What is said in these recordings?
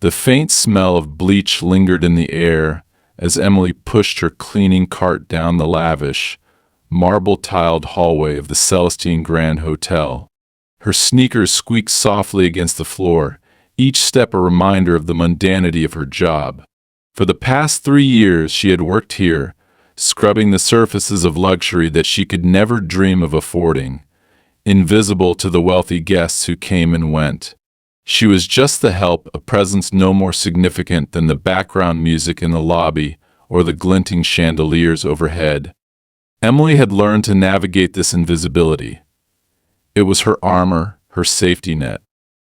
The faint smell of bleach lingered in the air as Emily pushed her cleaning cart down the lavish, marble-tiled hallway of the Celestine Grand Hotel. Her sneakers squeaked softly against the floor, each step a reminder of the mundanity of her job. For the past 3 years she had worked here, scrubbing the surfaces of luxury that she could never dream of affording, invisible to the wealthy guests who came and went. She was just the help, a presence no more significant than the background music in the lobby or the glinting chandeliers overhead. Emily had learned to navigate this invisibility. It was her armor, her safety net.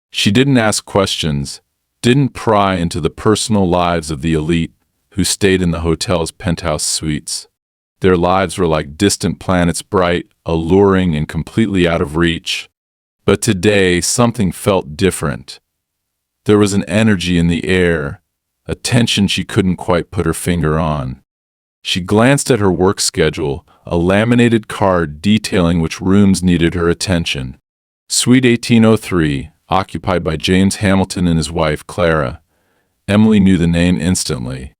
She didn't ask questions, didn't pry into the personal lives of the elite who stayed in the hotel's penthouse suites. Their lives were like distant planets, bright, alluring, and completely out of reach. But today, something felt different. There was an energy in the air, a tension she couldn't quite put her finger on. She glanced at her work schedule, a laminated card detailing which rooms needed her attention. Suite 1803, occupied by James Hamilton and his wife, Clara. Emily knew the name instantly.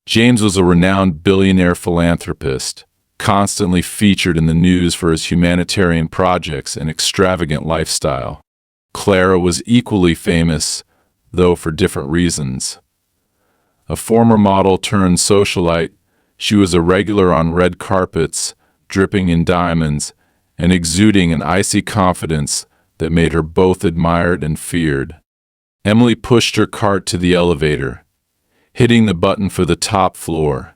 James was a renowned billionaire philanthropist, constantly featured in the news for his humanitarian projects and extravagant lifestyle. Clara was equally famous, though for different reasons. A former model turned socialite, she was a regular on red carpets, dripping in diamonds, and exuding an icy confidence that made her both admired and feared. Emily pushed her cart to the elevator, hitting the button for the top floor.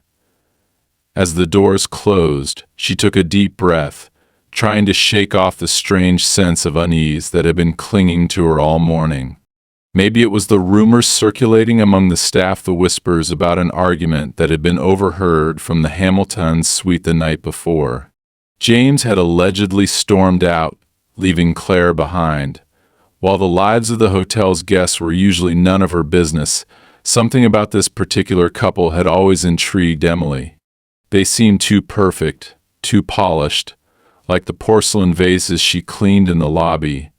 As the doors closed, she took a deep breath, trying to shake off the strange sense of unease that had been clinging to her all morning. Maybe it was the rumors circulating among the staff, the whispers about an argument that had been overheard from the Hamiltons' suite the night before. James had allegedly stormed out, leaving Claire behind. While the lives of the hotel's guests were usually none of her business, something about this particular couple had always intrigued Emily. They seemed too perfect, too polished, like the porcelain vases she cleaned in the lobby.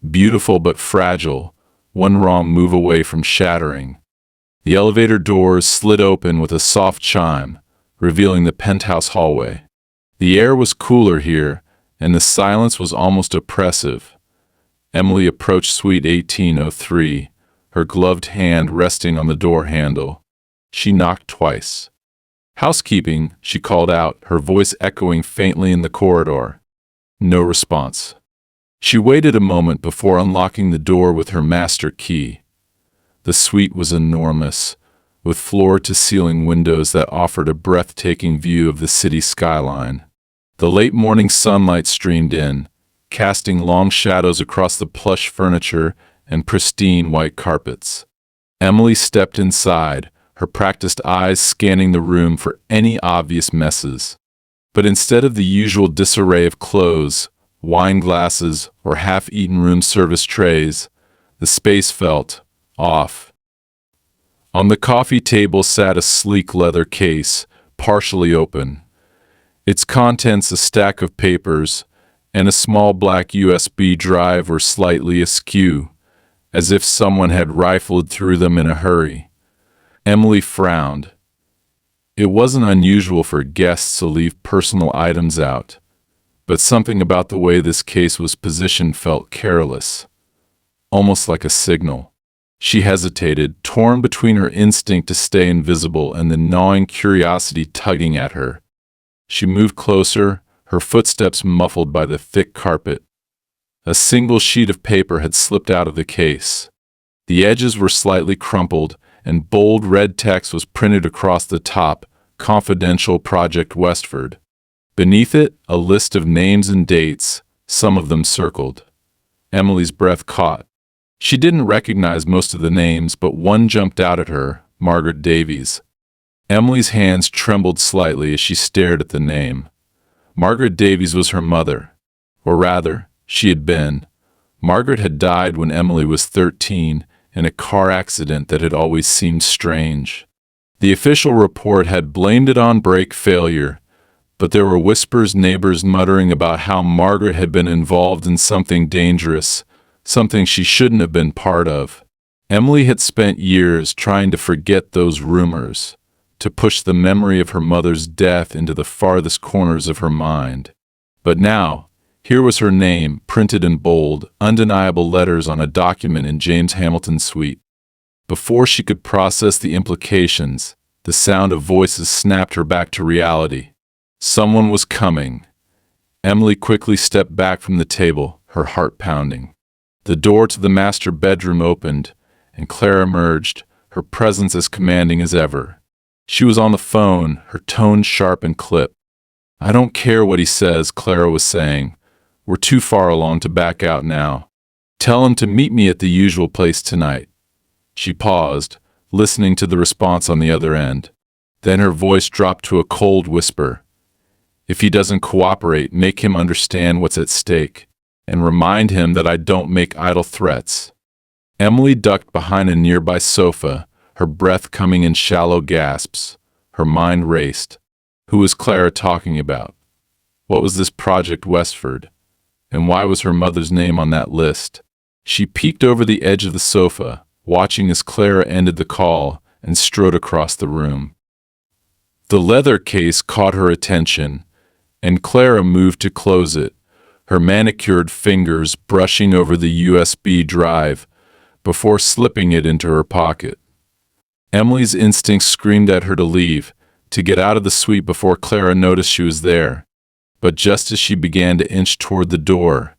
Beautiful but fragile, one wrong move away from shattering. The elevator doors slid open with a soft chime, revealing the penthouse hallway. The air was cooler here, and the silence was almost oppressive. Emily approached Suite 1803, her gloved hand resting on the door handle. She knocked twice. "Housekeeping," she called out, her voice echoing faintly in the corridor. No response. She waited a moment before unlocking the door with her master key. The suite was enormous, with floor-to-ceiling windows that offered a breathtaking view of the city skyline. The late morning sunlight streamed in, casting long shadows across the plush furniture and pristine white carpets. Emily stepped inside, her practiced eyes scanning the room for any obvious messes. But instead of the usual disarray of clothes, wine glasses, or half-eaten room service trays, the space felt off. On the coffee table sat a sleek leather case, partially open. Its contents, a stack of papers, and a small black USB drive, were slightly askew, as if someone had rifled through them in a hurry. Emily frowned. It wasn't unusual for guests to leave personal items out, but something about the way this case was positioned felt careless, almost like a signal. She hesitated, torn between her instinct to stay invisible and the gnawing curiosity tugging at her. She moved closer, her footsteps muffled by the thick carpet. A single sheet of paper had slipped out of the case. The edges were slightly crumpled, and bold red text was printed across the top, "Confidential Project Westford." Beneath it, a list of names and dates, some of them circled. Emily's breath caught. She didn't recognize most of the names, but one jumped out at her, Margaret Davies. Emily's hands trembled slightly as she stared at the name. Margaret Davies was her mother. Or rather, she had been. Margaret had died when Emily was 13, in a car accident that had always seemed strange. The official report had blamed it on brake failure, but there were whispers, neighbors muttering about how Margaret had been involved in something dangerous, something she shouldn't have been part of. Emily had spent years trying to forget those rumors, to push the memory of her mother's death into the farthest corners of her mind. But now, here was her name, printed in bold, undeniable letters on a document in James Hamilton's suite. Before she could process the implications, the sound of voices snapped her back to reality. Someone was coming. Emily quickly stepped back from the table, her heart pounding. The door to the master bedroom opened, and Clara emerged, her presence as commanding as ever. She was on the phone, her tone sharp and clipped. "I don't care what he says," Clara was saying. "We're too far along to back out now. Tell him to meet me at the usual place tonight." She paused, listening to the response on the other end. Then her voice dropped to a cold whisper. "If he doesn't cooperate, make him understand what's at stake, and remind him that I don't make idle threats." Emily ducked behind a nearby sofa, her breath coming in shallow gasps. Her mind raced. Who was Clara talking about? What was this Project Westford? And why was her mother's name on that list? She peeked over the edge of the sofa, watching as Clara ended the call and strode across the room. The leather case caught her attention, and Clara moved to close it, her manicured fingers brushing over the USB drive before slipping it into her pocket. Emily's instincts screamed at her to leave, to get out of the suite before Clara noticed she was there. But just as she began to inch toward the door,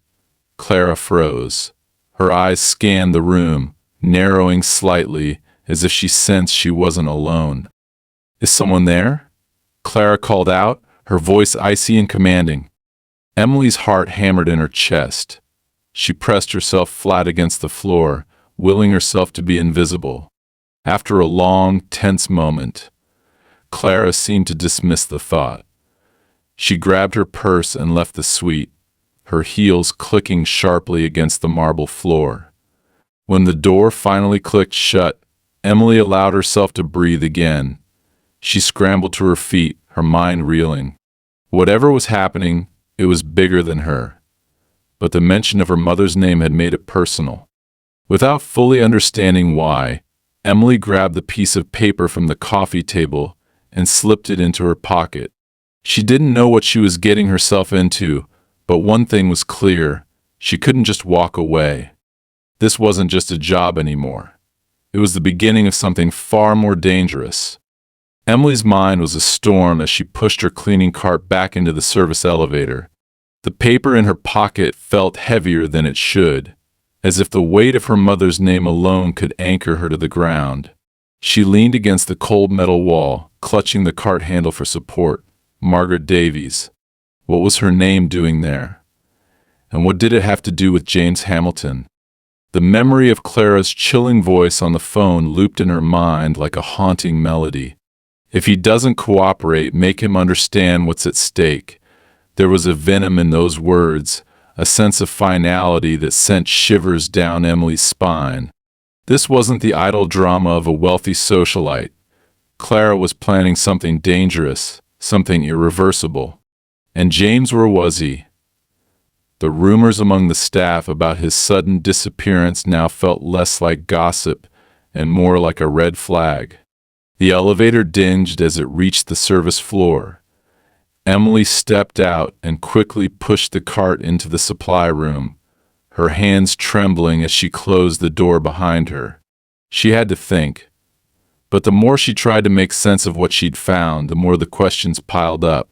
Clara froze. Her eyes scanned the room, narrowing slightly as if she sensed she wasn't alone. "Is someone there?" Clara called out, her voice icy and commanding. Emily's heart hammered in her chest. She pressed herself flat against the floor, willing herself to be invisible. After a long, tense moment, Clara seemed to dismiss the thought. She grabbed her purse and left the suite, her heels clicking sharply against the marble floor. When the door finally clicked shut, Emily allowed herself to breathe again. She scrambled to her feet, her mind reeling. Whatever was happening, it was bigger than her. But the mention of her mother's name had made it personal. Without fully understanding why, Emily grabbed the piece of paper from the coffee table and slipped it into her pocket. She didn't know what she was getting herself into, but one thing was clear: she couldn't just walk away. This wasn't just a job anymore. It was the beginning of something far more dangerous. Emily's mind was a storm as she pushed her cleaning cart back into the service elevator. The paper in her pocket felt heavier than it should, as if the weight of her mother's name alone could anchor her to the ground. She leaned against the cold metal wall, clutching the cart handle for support. Margaret Davies. What was her name doing there? And what did it have to do with James Hamilton? The memory of Clara's chilling voice on the phone looped in her mind like a haunting melody. If he doesn't cooperate, make him understand what's at stake. There was a venom in those words, a sense of finality that sent shivers down Emily's spine. This wasn't the idle drama of a wealthy socialite. Clara was planning something dangerous, something irreversible. And James, where was he? The rumors among the staff about his sudden disappearance now felt less like gossip and more like a red flag. The elevator dinged as it reached the service floor. Emily stepped out and quickly pushed the cart into the supply room, her hands trembling as she closed the door behind her. She had to think. But the more she tried to make sense of what she'd found, the more the questions piled up.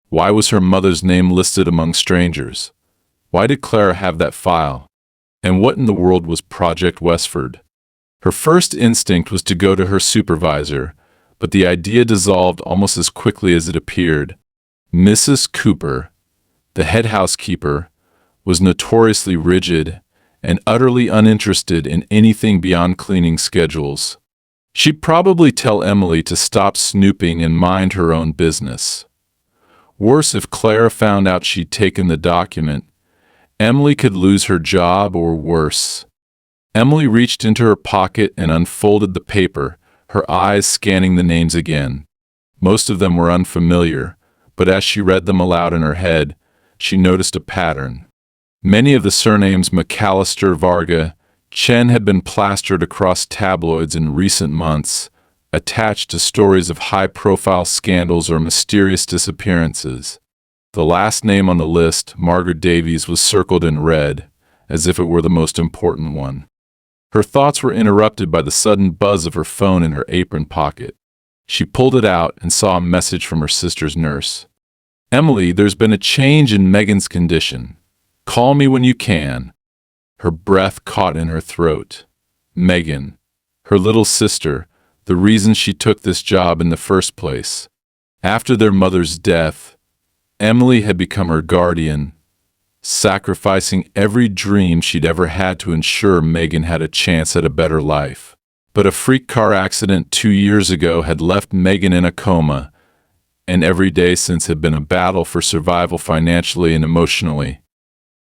Why was her mother's name listed among strangers? Why did Clara have that file? And what in the world was Project Westford? Her first instinct was to go to her supervisor, but the idea dissolved almost as quickly as it appeared. Mrs. Cooper, the head housekeeper, was notoriously rigid and utterly uninterested in anything beyond cleaning schedules. She'd probably tell Emily to stop snooping and mind her own business. Worse, if Clara found out she'd taken the document, Emily could lose her job, or worse. Emily reached into her pocket and unfolded the paper, her eyes scanning the names again. Most of them were unfamiliar, but as she read them aloud in her head, she noticed a pattern. Many of the surnames McAllister, Varga, Chen had been plastered across tabloids in recent months, attached to stories of high-profile scandals or mysterious disappearances. The last name on the list, Margaret Davies, was circled in red, as if it were the most important one. Her thoughts were interrupted by the sudden buzz of her phone in her apron pocket. She pulled it out and saw a message from her sister's nurse. "Emily, there's been a change in Megan's condition. Call me when you can." Her breath caught in her throat. Megan, her little sister, the reason she took this job in the first place. After their mother's death, Emily had become her guardian, sacrificing every dream she'd ever had to ensure Megan had a chance at a better life. But a freak car accident 2 years ago had left Megan in a coma, and every day since had been a battle for survival financially and emotionally.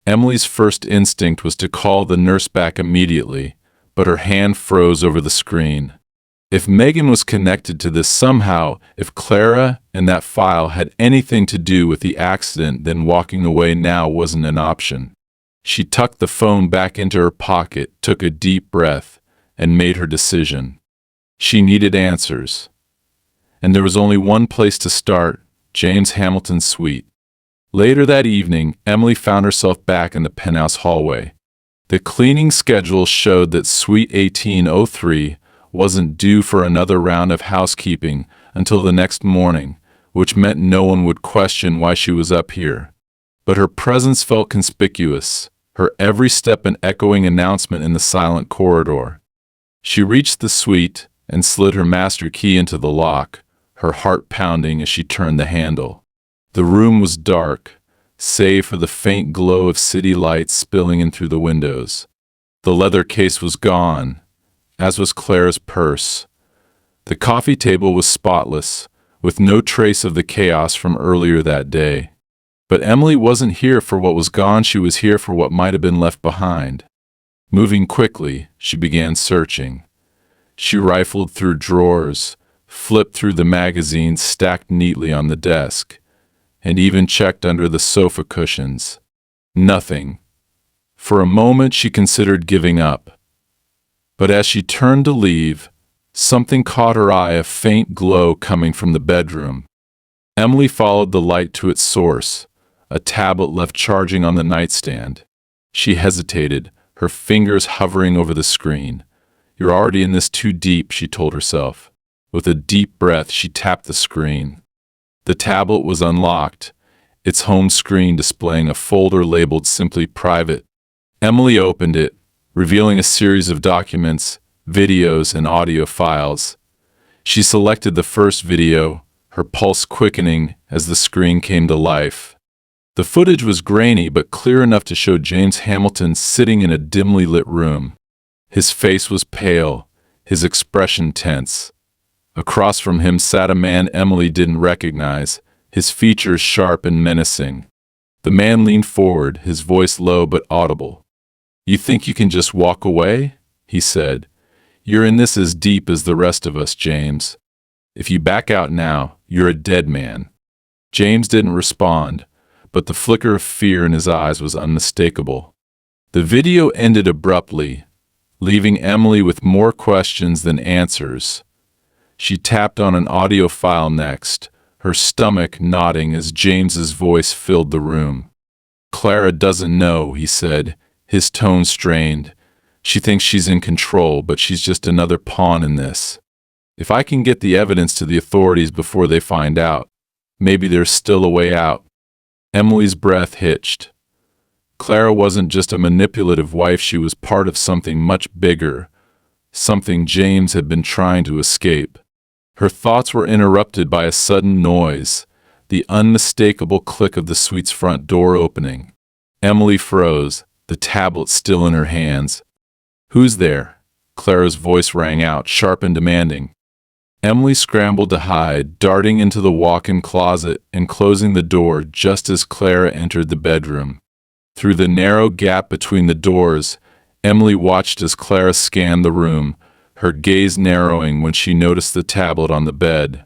Emily's first instinct was to call the nurse back immediately, but her hand froze over the screen. If Megan was connected to this somehow, if Clara and that file had anything to do with the accident, then walking away now wasn't an option. She tucked the phone back into her pocket, took a deep breath, and made her decision. She needed answers. And there was only one place to start: James Hamilton's suite. Later that evening, Emily found herself back in the penthouse hallway. The cleaning schedule showed that Suite 1803 wasn't due for another round of housekeeping until the next morning, which meant no one would question why she was up here. But her presence felt conspicuous, her every step an echoing announcement in the silent corridor. She reached the suite and slid her master key into the lock, her heart pounding as she turned the handle. The room was dark, save for the faint glow of city lights spilling in through the windows. The leather case was gone, as was Clara's purse. The coffee table was spotless, with no trace of the chaos from earlier that day. But Emily wasn't here for what was gone, she was here for what might have been left behind. Moving quickly, she began searching. She rifled through drawers, flipped through the magazines stacked neatly on the desk, and even checked under the sofa cushions. Nothing. For a moment she considered giving up. But as she turned to leave, something caught her eye, a faint glow coming from the bedroom. Emily followed the light to its source, a tablet left charging on the nightstand. She hesitated, her fingers hovering over the screen. "You're already in this too deep," she told herself. With a deep breath, she tapped the screen. The tablet was unlocked, its home screen displaying a folder labeled simply Private. Emily opened it, revealing a series of documents, videos, and audio files. She selected the first video, her pulse quickening as the screen came to life. The footage was grainy but clear enough to show James Hamilton sitting in a dimly lit room. His face was pale, his expression tense. Across from him sat a man Emily didn't recognize, his features sharp and menacing. The man leaned forward, his voice low but audible. "You think you can just walk away?" he said. "You're in this as deep as the rest of us, James. If you back out now, you're a dead man." James didn't respond, but the flicker of fear in his eyes was unmistakable. The video ended abruptly, leaving Emily with more questions than answers. She tapped on an audio file next, her stomach knotting as James's voice filled the room. "Clara doesn't know," he said, his tone strained. "She thinks she's in control, but she's just another pawn in this. If I can get the evidence to the authorities before they find out, maybe there's still a way out." Emily's breath hitched. Clara wasn't just a manipulative wife, she was part of something much bigger, something James had been trying to escape. Her thoughts were interrupted by a sudden noise, the unmistakable click of the suite's front door opening. Emily froze, the tablet still in her hands. "Who's there?" Clara's voice rang out, sharp and demanding. Emily scrambled to hide, darting into the walk-in closet and closing the door just as Clara entered the bedroom. Through the narrow gap between the doors, Emily watched as Clara scanned the room, her gaze narrowing when she noticed the tablet on the bed.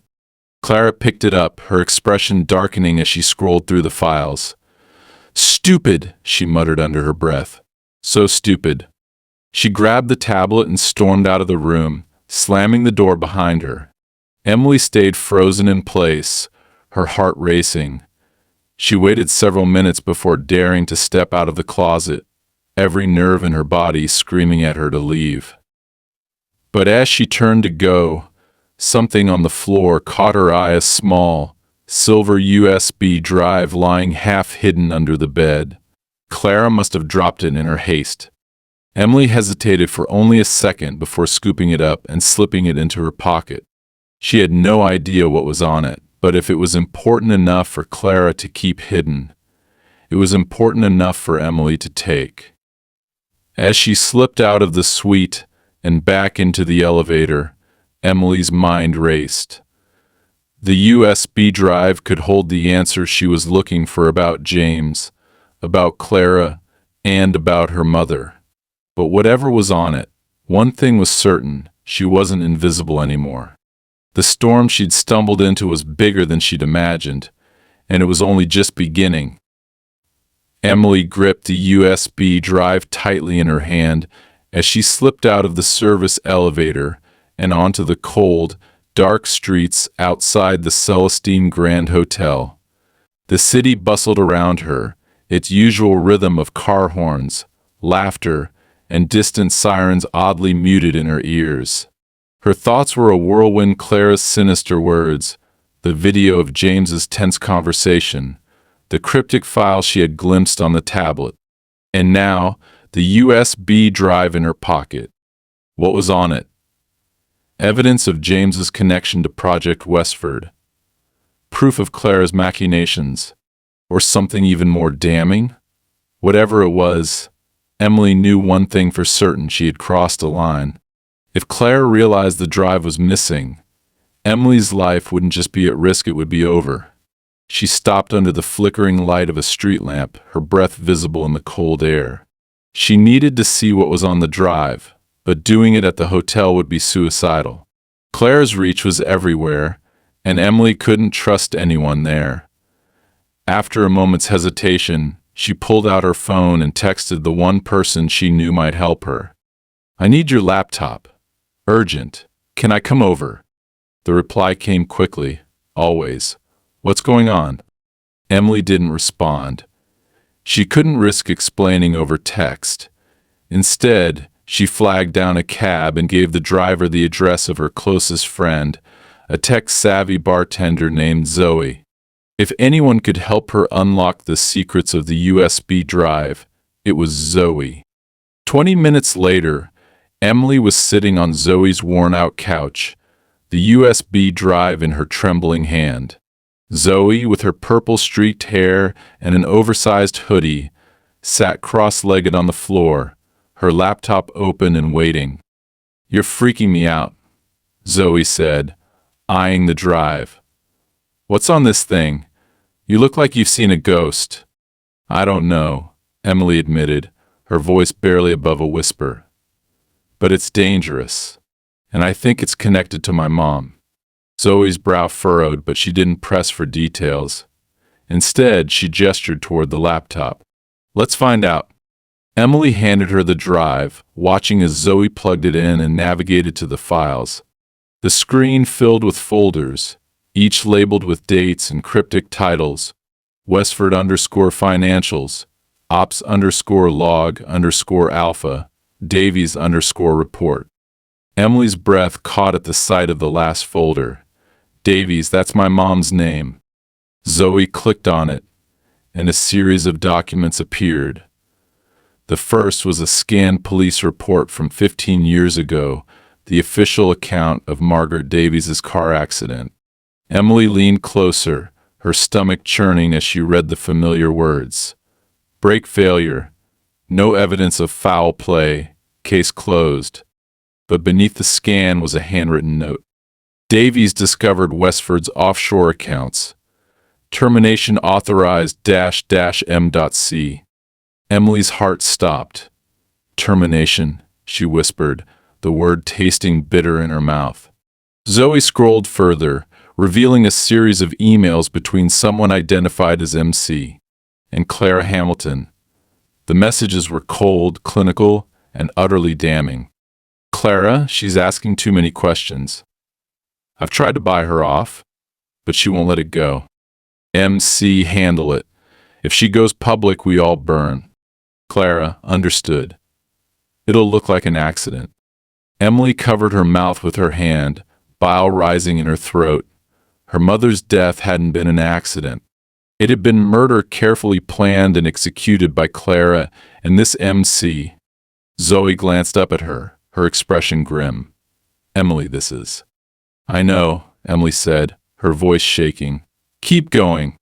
Clara picked it up, her expression darkening as she scrolled through the files. "Stupid," she muttered under her breath. "So stupid." She grabbed the tablet and stormed out of the room, slamming the door behind her. Emily stayed frozen in place, her heart racing. She waited several minutes before daring to step out of the closet, every nerve in her body screaming at her to leave. But as she turned to go, something on the floor caught her eye, a small, silver USB drive lying half hidden under the bed. Clara must have dropped it in her haste. Emily hesitated for only a second before scooping it up and slipping it into her pocket. She had no idea what was on it, but if it was important enough for Clara to keep hidden, it was important enough for Emily to take. As she slipped out of the suite and back into the elevator, Emily's mind raced. The USB drive could hold the answer she was looking for about James, about Clara, and about her mother. But whatever was on it, one thing was certain: she wasn't invisible anymore. The storm she'd stumbled into was bigger than she'd imagined, and it was only just beginning. Emily gripped the USB drive tightly in her hand as she slipped out of the service elevator and onto the cold, dark streets outside the Celestine Grand Hotel. The city bustled around her, its usual rhythm of car horns, laughter, and distant sirens oddly muted in her ears. Her thoughts were a whirlwind: Clara's sinister words, the video of James's tense conversation, the cryptic file she had glimpsed on the tablet, and now the USB drive in her pocket. What was on it? Evidence of James's connection to Project Westford. Proof of Clara's machinations. Or something even more damning? Whatever it was, Emily knew one thing for certain: she had crossed a line. If Clara realized the drive was missing, Emily's life wouldn't just be at risk, it would be over. She stopped under the flickering light of a street lamp, her breath visible in the cold air. She needed to see what was on the drive, but doing it at the hotel would be suicidal. Clara's reach was everywhere, and Emily couldn't trust anyone there. After a moment's hesitation, she pulled out her phone and texted the one person she knew might help her. "I need your laptop. Urgent. Can I come over?" The reply came quickly. Always. "What's going on?" Emily didn't respond. She couldn't risk explaining over text. Instead, she flagged down a cab and gave the driver the address of her closest friend, a tech-savvy bartender named Zoe. If anyone could help her unlock the secrets of the USB drive, it was Zoe. 20 minutes later, Emily was sitting on Zoe's worn-out couch, the USB drive in her trembling hand. Zoe, with her purple-streaked hair and an oversized hoodie, sat cross-legged on the floor, her laptop open and waiting. "You're freaking me out," Zoe said, eyeing the drive. "What's on this thing? You look like you've seen a ghost." "I don't know," Emily admitted, her voice barely above a whisper. "But it's dangerous, and I think it's connected to my mom." Zoe's brow furrowed, but she didn't press for details. Instead, she gestured toward the laptop. "Let's find out." Emily handed her the drive, watching as Zoe plugged it in and navigated to the files. The screen filled with folders, each labeled with dates and cryptic titles: Westford_Financials, Ops_log_alpha, Davies_report. Emily's breath caught at the sight of the last folder. Davies, that's my mom's name. Zoe clicked on it, and a series of documents appeared. The first was a scanned police report from 15 years ago, the official account of Margaret Davies's car accident. Emily leaned closer, her stomach churning as she read the familiar words. Brake failure. No evidence of foul play. Case closed. But beneath the scan was a handwritten note. Davies discovered Westford's offshore accounts. Termination authorized --m.c. Emily's heart stopped. Termination, she whispered, the word tasting bitter in her mouth. Zoe scrolled further, revealing a series of emails between someone identified as MC and Clara Hamilton. The messages were cold, clinical, and utterly damning. "Clara, she's asking too many questions. I've tried to buy her off, but she won't let it go. MC, handle it. If she goes public, we all burn." Clara understood. "It'll look like an accident." Emily covered her mouth with her hand, bile rising in her throat. Her mother's death hadn't been an accident. It had been murder carefully planned and executed by Clara and this MC. Zoe glanced up at her, her expression grim. "Emily, this is." "I know," Emily said, her voice shaking. "Keep going."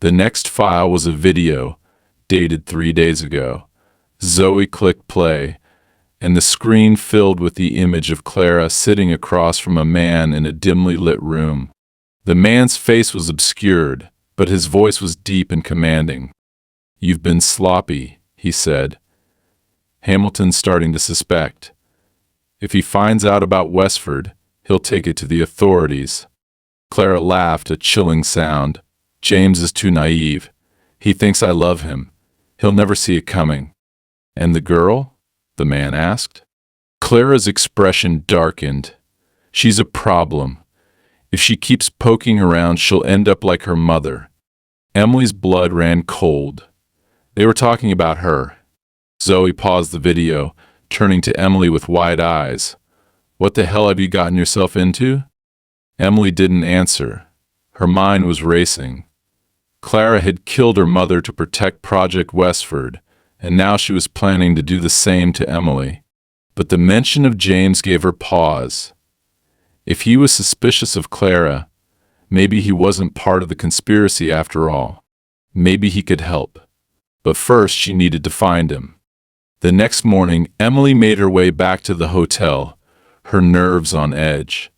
The next file was a video, dated 3 days ago. Zoe clicked play, and the screen filled with the image of Clara sitting across from a man in a dimly lit room. The man's face was obscured, but his voice was deep and commanding. "You've been sloppy," he said. "Hamilton's starting to suspect. If he finds out about Westford, he'll take it to the authorities." Clara laughed, a chilling sound. "James is too naive. He thinks I love him. He'll never see it coming." "And the girl?" the man asked. Clara's expression darkened. "She's a problem. If she keeps poking around, she'll end up like her mother." Emily's blood ran cold. They were talking about her. Zoe paused the video, turning to Emily with wide eyes. "What the hell have you gotten yourself into?" Emily didn't answer. Her mind was racing. Clara had killed her mother to protect Project Westford, and now she was planning to do the same to Emily. But the mention of James gave her pause. If he was suspicious of Clara, maybe he wasn't part of the conspiracy after all. Maybe he could help. But first she needed to find him. The next morning, Emily made her way back to the hotel, her nerves on edge.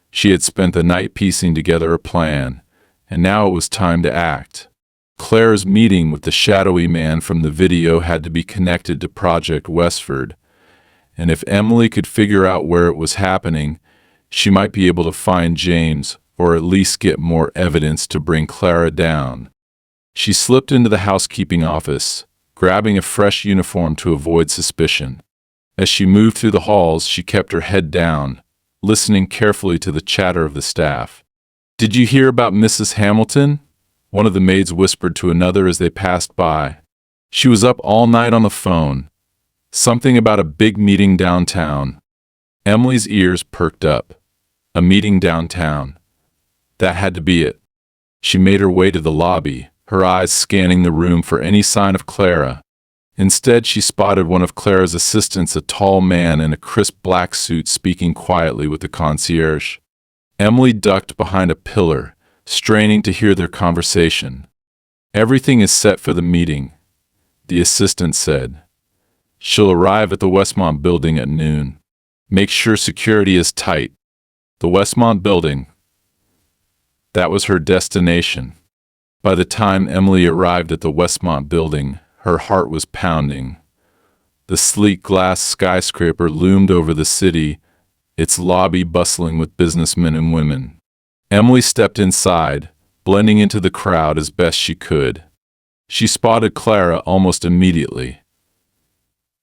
She had spent the night piecing together a plan, and now it was time to act. Clara's meeting with the shadowy man from the video had to be connected to Project Westford, and if Emily could figure out where it was happening, she might be able to find James, or at least get more evidence to bring Clara down. She slipped into the housekeeping office, grabbing a fresh uniform to avoid suspicion. As she moved through the halls, she kept her head down, listening carefully to the chatter of the staff. "Did you hear about Mrs. Hamilton?" one of the maids whispered to another as they passed by. "She was up all night on the phone. Something about a big meeting downtown." Emily's ears perked up. A meeting downtown. That had to be it. She made her way to the lobby, her eyes scanning the room for any sign of Clara. Instead, she spotted one of Clara's assistants, a tall man in a crisp black suit, speaking quietly with the concierge. Emily ducked behind a pillar, straining to hear their conversation. "Everything is set for the meeting," the assistant said. "She'll arrive at the Westmont building at noon. Make sure security is tight." The Westmont building. That was her destination. By the time Emily arrived at the Westmont building, her heart was pounding. The sleek glass skyscraper loomed over the city, its lobby bustling with businessmen and women. Emily stepped inside, blending into the crowd as best she could. She spotted Clara almost immediately.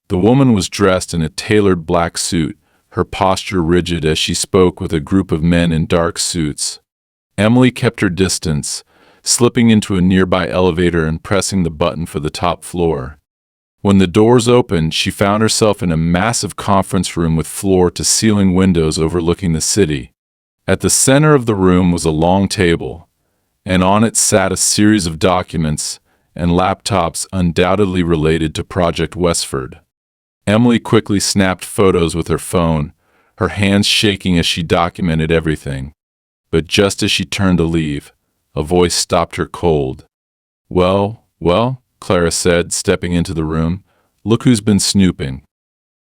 The woman was dressed in a tailored black suit, her posture rigid as she spoke with a group of men in dark suits. Emily kept her distance, slipping into a nearby elevator and pressing the button for the top floor. When the doors opened, she found herself in a massive conference room with floor-to-ceiling windows overlooking the city. At the center of the room was a long table, and on it sat a series of documents and laptops undoubtedly related to Project Westford. Emily quickly snapped photos with her phone, her hands shaking as she documented everything. But just as she turned to leave, a voice stopped her cold. Well, Clara said, stepping into the room. "Look who's been snooping."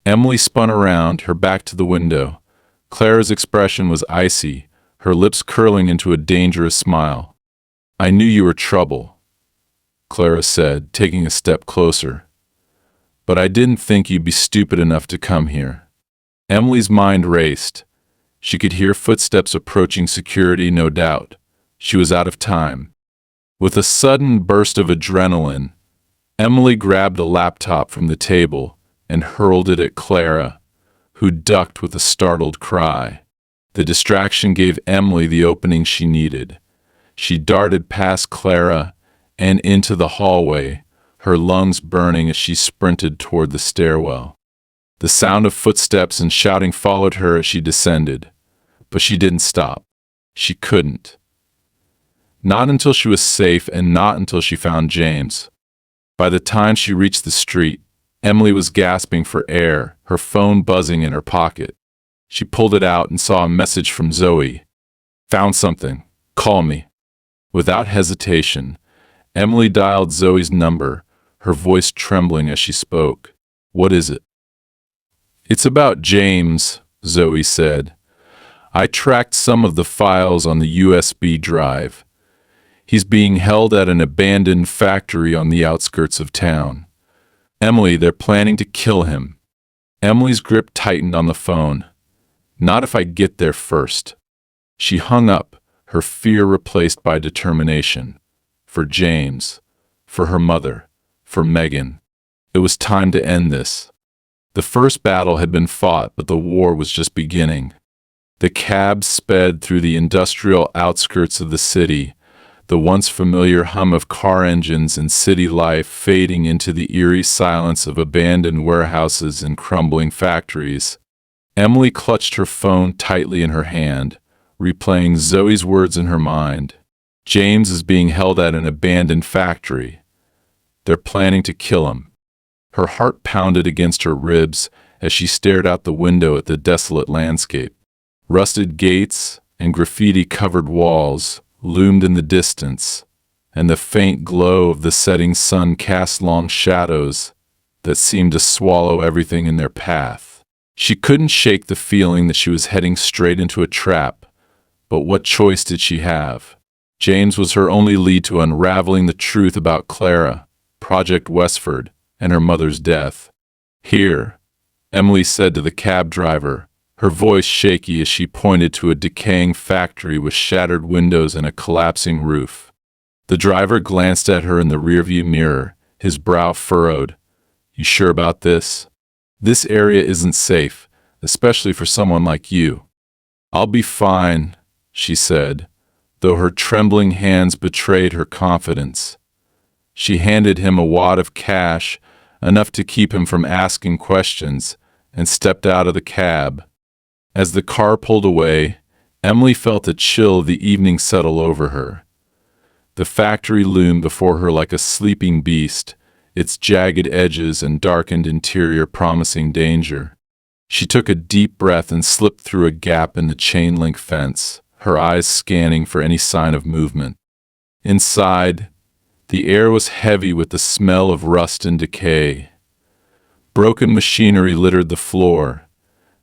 Emily spun around, her back to the window. Clara's expression was icy, her lips curling into a dangerous smile. "I knew you were trouble," Clara said, taking a step closer. "But I didn't think you'd be stupid enough to come here." Emily's mind raced. She could hear footsteps approaching security, no doubt. She was out of time. With a sudden burst of adrenaline, Emily grabbed a laptop from the table, and hurled it at Clara, who ducked with a startled cry. The distraction gave Emily the opening she needed. She darted past Clara and into the hallway, her lungs burning as she sprinted toward the stairwell. The sound of footsteps and shouting followed her as she descended, but she didn't stop. She couldn't. Not until she was safe, and not until she found James. By the time she reached the street, Emily was gasping for air, her phone buzzing in her pocket. She pulled it out and saw a message from Zoe. "Found something. Call me." Without hesitation, Emily dialed Zoe's number, her voice trembling as she spoke. "What is it?" "It's about James," Zoe said. "I tracked some of the files on the USB drive. He's being held at an abandoned factory on the outskirts of town. Emily, they're planning to kill him." Emily's grip tightened on the phone. "Not if I get there first." She hung up, her fear replaced by determination. For James, for her mother, for Megan. It was time to end this. The first battle had been fought, but the war was just beginning. The cab sped through the industrial outskirts of the city, the once familiar hum of car engines and city life fading into the eerie silence of abandoned warehouses and crumbling factories. Emily clutched her phone tightly in her hand, replaying Zoe's words in her mind. James is being held at an abandoned factory. They're planning to kill him. Her heart pounded against her ribs as she stared out the window at the desolate landscape. Rusted gates and graffiti-covered walls loomed in the distance, and the faint glow of the setting sun cast long shadows that seemed to swallow everything in their path. She couldn't shake the feeling that she was heading straight into a trap, but what choice did she have? James was her only lead to unraveling the truth about Clara, Project Westford, and her mother's death. "Here," Emily said to the cab driver, her voice shaky as she pointed to a decaying factory with shattered windows and a collapsing roof. The driver glanced at her in the rearview mirror, his brow furrowed. "You sure about this? This area isn't safe, especially for someone like you." "I'll be fine," she said, though her trembling hands betrayed her confidence. She handed him a wad of cash, enough to keep him from asking questions, and stepped out of the cab. As the car pulled away, Emily felt a chill of the evening settle over her. The factory loomed before her like a sleeping beast, its jagged edges and darkened interior promising danger. She took a deep breath and slipped through a gap in the chain-link fence, her eyes scanning for any sign of movement. Inside, the air was heavy with the smell of rust and decay. Broken machinery littered the floor,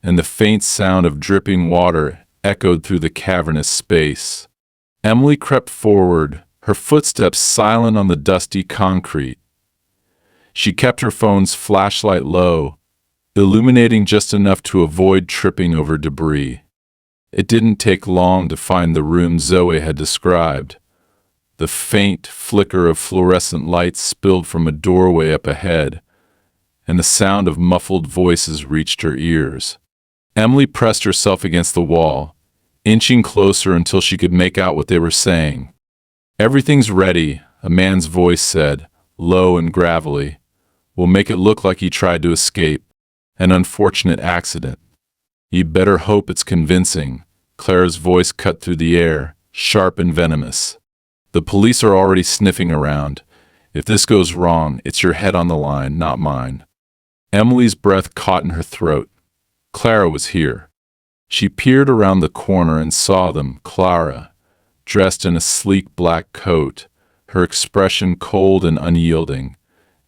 and the faint sound of dripping water echoed through the cavernous space. Emily crept forward, her footsteps silent on the dusty concrete. She kept her phone's flashlight low, illuminating just enough to avoid tripping over debris. It didn't take long to find the room Zoe had described. The faint flicker of fluorescent lights spilled from a doorway up ahead, and the sound of muffled voices reached her ears. Emily pressed herself against the wall, inching closer until she could make out what they were saying. "Everything's ready," a man's voice said, low and gravelly. "We'll make it look like he tried to escape. An unfortunate accident." "You'd better hope it's convincing," Clara's voice cut through the air, sharp and venomous. "The police are already sniffing around. If this goes wrong, it's your head on the line, not mine." Emily's breath caught in her throat. Clara was here. She peered around the corner and saw them, Clara, dressed in a sleek black coat, her expression cold and unyielding,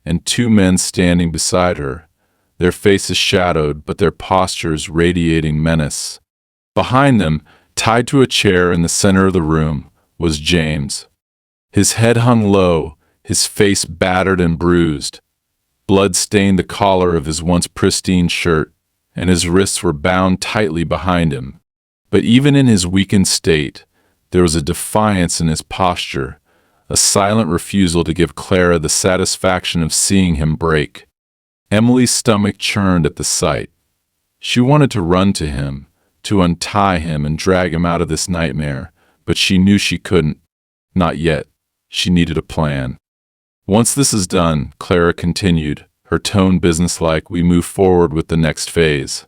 and two men standing beside her, their faces shadowed but their postures radiating menace. Behind them, tied to a chair in the center of the room, was James. His head hung low, his face battered and bruised. Blood stained the collar of his once pristine shirt, and his wrists were bound tightly behind him. But even in his weakened state, there was a defiance in his posture, a silent refusal to give Clara the satisfaction of seeing him break. Emily's stomach churned at the sight. She wanted to run to him, to untie him and drag him out of this nightmare, but she knew she couldn't. Not yet. She needed a plan. Once this is done, Clara continued, her tone businesslike, we move forward with the next phase.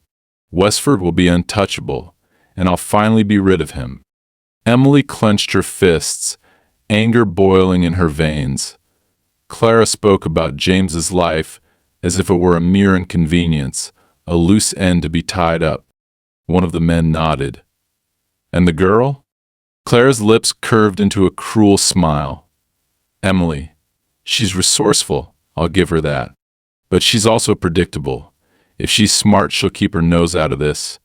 Westford will be untouchable, and I'll finally be rid of him. Emily clenched her fists, anger boiling in her veins. Clara spoke about James's life as if it were a mere inconvenience, a loose end to be tied up. One of the men nodded. And the girl? Clara's lips curved into a cruel smile. Emily. She's resourceful, I'll give her that. But she's also predictable. If she's smart, she'll keep her nose out of this.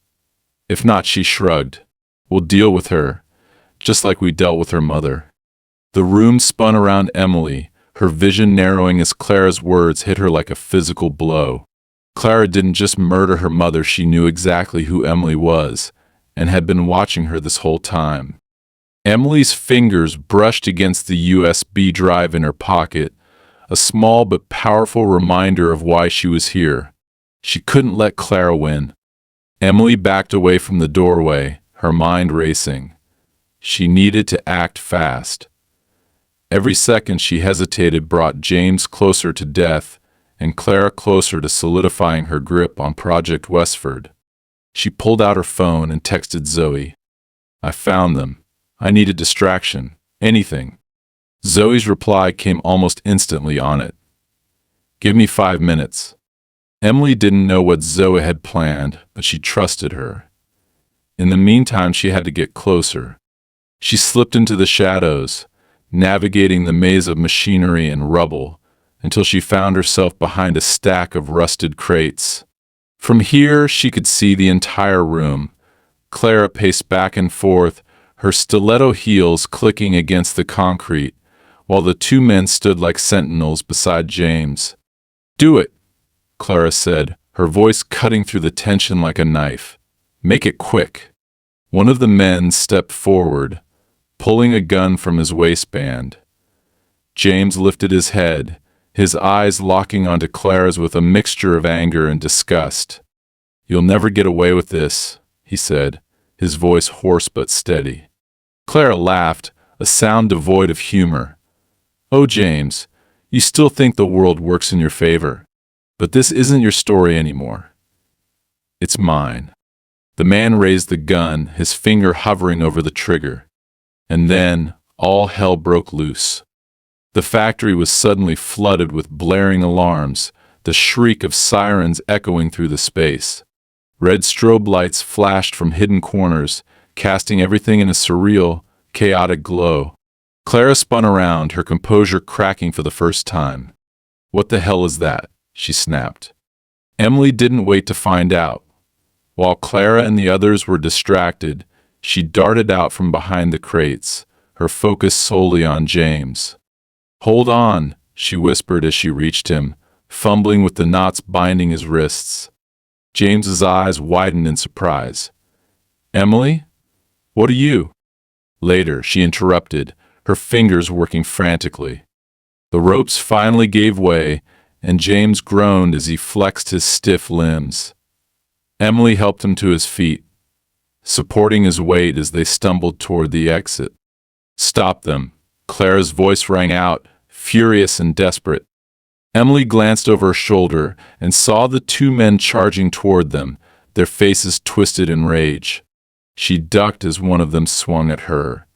If not, she shrugged. We'll deal with her, just like we dealt with her mother. The room spun around Emily, her vision narrowing as Clara's words hit her like a physical blow. Clara didn't just murder her mother, she knew exactly who Emily was, and had been watching her this whole time. Emily's fingers brushed against the USB drive in her pocket, a small but powerful reminder of why she was here. She couldn't let Clara win. Emily backed away from the doorway, her mind racing. She needed to act fast. Every second she hesitated brought James closer to death, and Clara closer to solidifying her grip on Project Westford. She pulled out her phone and texted Zoe. I found them. I need a distraction. Anything. Zoe's reply came almost instantly on it. Give me 5 minutes. Emily didn't know what Zoe had planned, but she trusted her. In the meantime, she had to get closer. She slipped into the shadows, navigating the maze of machinery and rubble, until she found herself behind a stack of rusted crates. From here, she could see the entire room. Clara paced back and forth, her stiletto heels clicking against the concrete, while the two men stood like sentinels beside James. Do it, Clara said, her voice cutting through the tension like a knife. Make it quick. One of the men stepped forward, pulling a gun from his waistband. James lifted his head, his eyes locking onto Clara's with a mixture of anger and disgust. You'll never get away with this, he said, his voice hoarse but steady. Clara laughed, a sound devoid of humor. Oh, James, you still think the world works in your favor. But this isn't your story anymore. It's mine. The man raised the gun, his finger hovering over the trigger. And then, all hell broke loose. The factory was suddenly flooded with blaring alarms, the shriek of sirens echoing through the space. Red strobe lights flashed from hidden corners, casting everything in a surreal, chaotic glow. Clara spun around, her composure cracking for the first time. What the hell is that? She snapped. Emily didn't wait to find out. While Clara and the others were distracted, she darted out from behind the crates, her focus solely on James. Hold on, she whispered as she reached him, fumbling with the knots binding his wrists. James's eyes widened in surprise. Emily? What are you? Later, she interrupted, her fingers working frantically. The ropes finally gave way, and James groaned as he flexed his stiff limbs. Emily helped him to his feet, supporting his weight as they stumbled toward the exit. Stop them, Clara's voice rang out, furious and desperate. Emily glanced over her shoulder and saw the two men charging toward them, their faces twisted in rage. She ducked as one of them swung at her,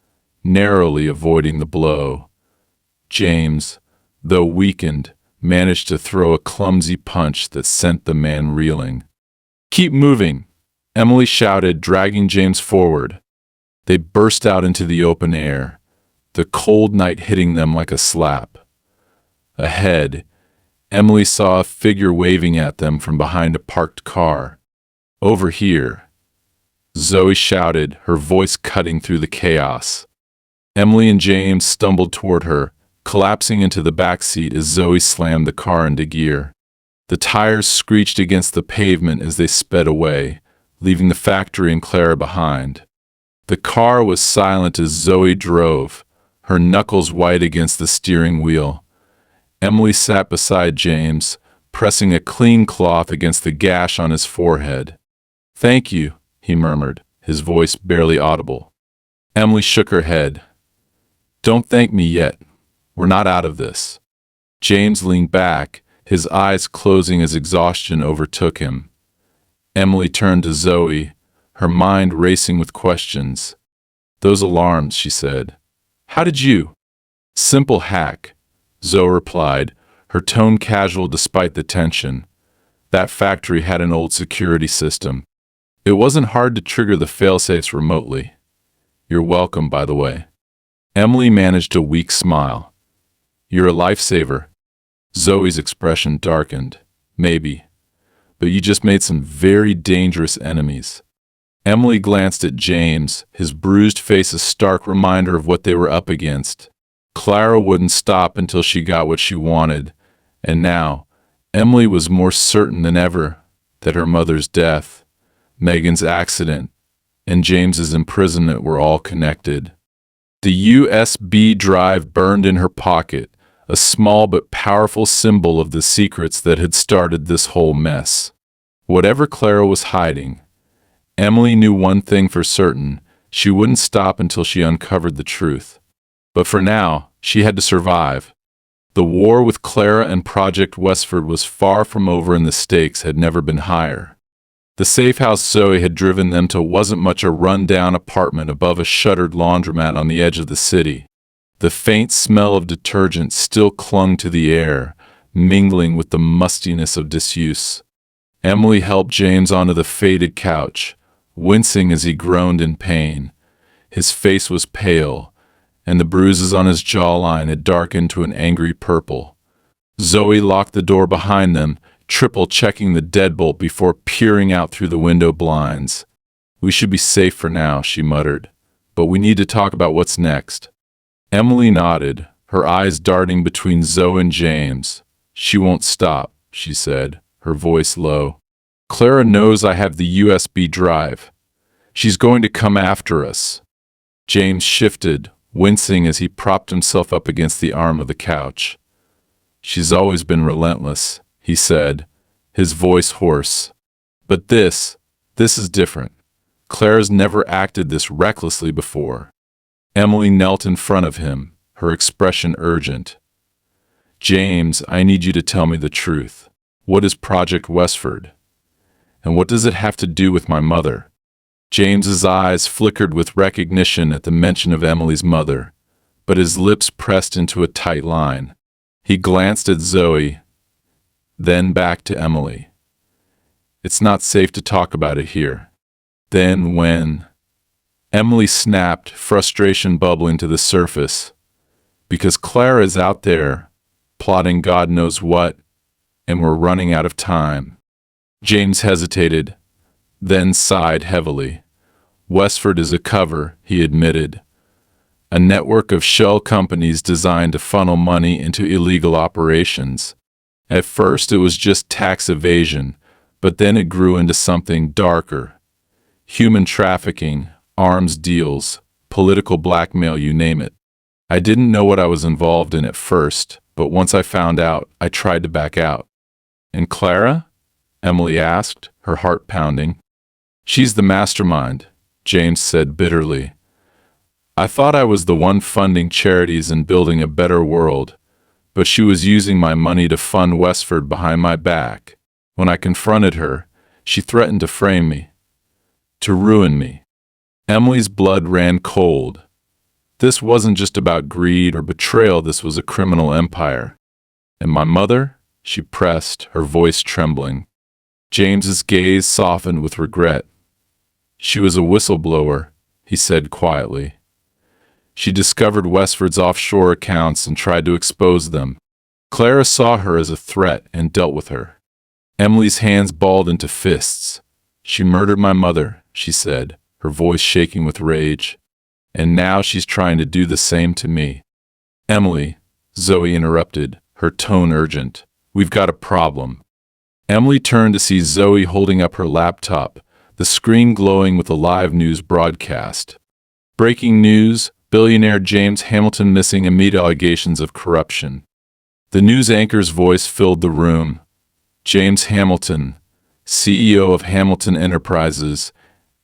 narrowly avoiding the blow. James, though weakened, managed to throw a clumsy punch that sent the man reeling. Keep moving, Emily shouted, dragging James forward. They burst out into the open air, the cold night hitting them like a slap. Ahead, Emily saw a figure waving at them from behind a parked car. Over here, Zoe shouted, her voice cutting through the chaos. Emily and James stumbled toward her, collapsing into the back seat as Zoe slammed the car into gear. The tires screeched against the pavement as they sped away, leaving the factory and Clara behind. The car was silent as Zoe drove, her knuckles white against the steering wheel. Emily sat beside James, pressing a clean cloth against the gash on his forehead. "Thank you," he murmured, his voice barely audible. Emily shook her head. "Don't thank me yet. We're not out of this." James leaned back, his eyes closing as exhaustion overtook him. Emily turned to Zoe, her mind racing with questions. "Those alarms," she said. "How did you—" "Simple hack," Zoe replied, her tone casual despite the tension. "That factory had an old security system. It wasn't hard to trigger the failsafes remotely. You're welcome, by the way." Emily managed a weak smile. "You're a lifesaver." Zoe's expression darkened. "Maybe. But you just made some very dangerous enemies." Emily glanced at James, his bruised face a stark reminder of what they were up against. Clara wouldn't stop until she got what she wanted, and now Emily was more certain than ever that her mother's death, Megan's accident, and James's imprisonment were all connected. The USB drive burned in her pocket, a small but powerful symbol of the secrets that had started this whole mess. Whatever Clara was hiding, Emily knew one thing for certain: she wouldn't stop until she uncovered the truth. But for now, she had to survive. The war with Clara and Project Westford was far from over, and the stakes had never been higher. The safe house Zoe had driven them to wasn't much a run-down apartment above a shuttered laundromat on the edge of the city. The faint smell of detergent still clung to the air, mingling with the mustiness of disuse. Emily helped James onto the faded couch, wincing as he groaned in pain. His face was pale, and the bruises on his jawline had darkened to an angry purple. Zoe locked the door behind them, triple-checking the deadbolt before peering out through the window blinds. "We should be safe for now," she muttered, "but we need to talk about what's next." Emily nodded, her eyes darting between Zoe and James. "She won't stop," she said, her voice low. "Clara knows I have the USB drive. She's going to come after us." James shifted, wincing as he propped himself up against the arm of the couch. "She's always been relentless," he said, his voice hoarse. "But this is different. Clara's never acted this recklessly before." Emily knelt in front of him, her expression urgent. "James, I need you to tell me the truth. What is Project Westford? And what does it have to do with my mother?" James's eyes flickered with recognition at the mention of Emily's mother, but his lips pressed into a tight line. He glanced at Zoe, then back to Emily. "It's not safe to talk about it here." "Then when—" Emily snapped, frustration bubbling to the surface. "Because Clara is out there, plotting God knows what, and we're running out of time." James hesitated, then sighed heavily. "Westford is a cover," he admitted. "A network of shell companies designed to funnel money into illegal operations. At first it was just tax evasion, but then it grew into something darker. Human trafficking, arms deals, political blackmail, you name it. I didn't know what I was involved in at first, but once I found out, I tried to back out." "And Clara?" Emily asked, her heart pounding. "She's the mastermind," James said bitterly. "I thought I was the one funding charities and building a better world, but she was using my money to fund Westford behind my back. When I confronted her, she threatened to frame me, to ruin me." Emily's blood ran cold. This wasn't just about greed or betrayal, this was a criminal empire. "And my mother?" she pressed, her voice trembling. James's gaze softened with regret. "She was a whistleblower," he said quietly. "She discovered Westford's offshore accounts and tried to expose them. Clara saw her as a threat and dealt with her." Emily's hands balled into fists. "She murdered my mother," she said, her voice shaking with rage. "And now she's trying to do the same to me." "Emily," Zoe interrupted, her tone urgent. "We've got a problem." Emily turned to see Zoe holding up her laptop, the screen glowing with a live news broadcast. "Breaking news, billionaire James Hamilton missing amid allegations of corruption." The news anchor's voice filled the room. James Hamilton, CEO of Hamilton Enterprises,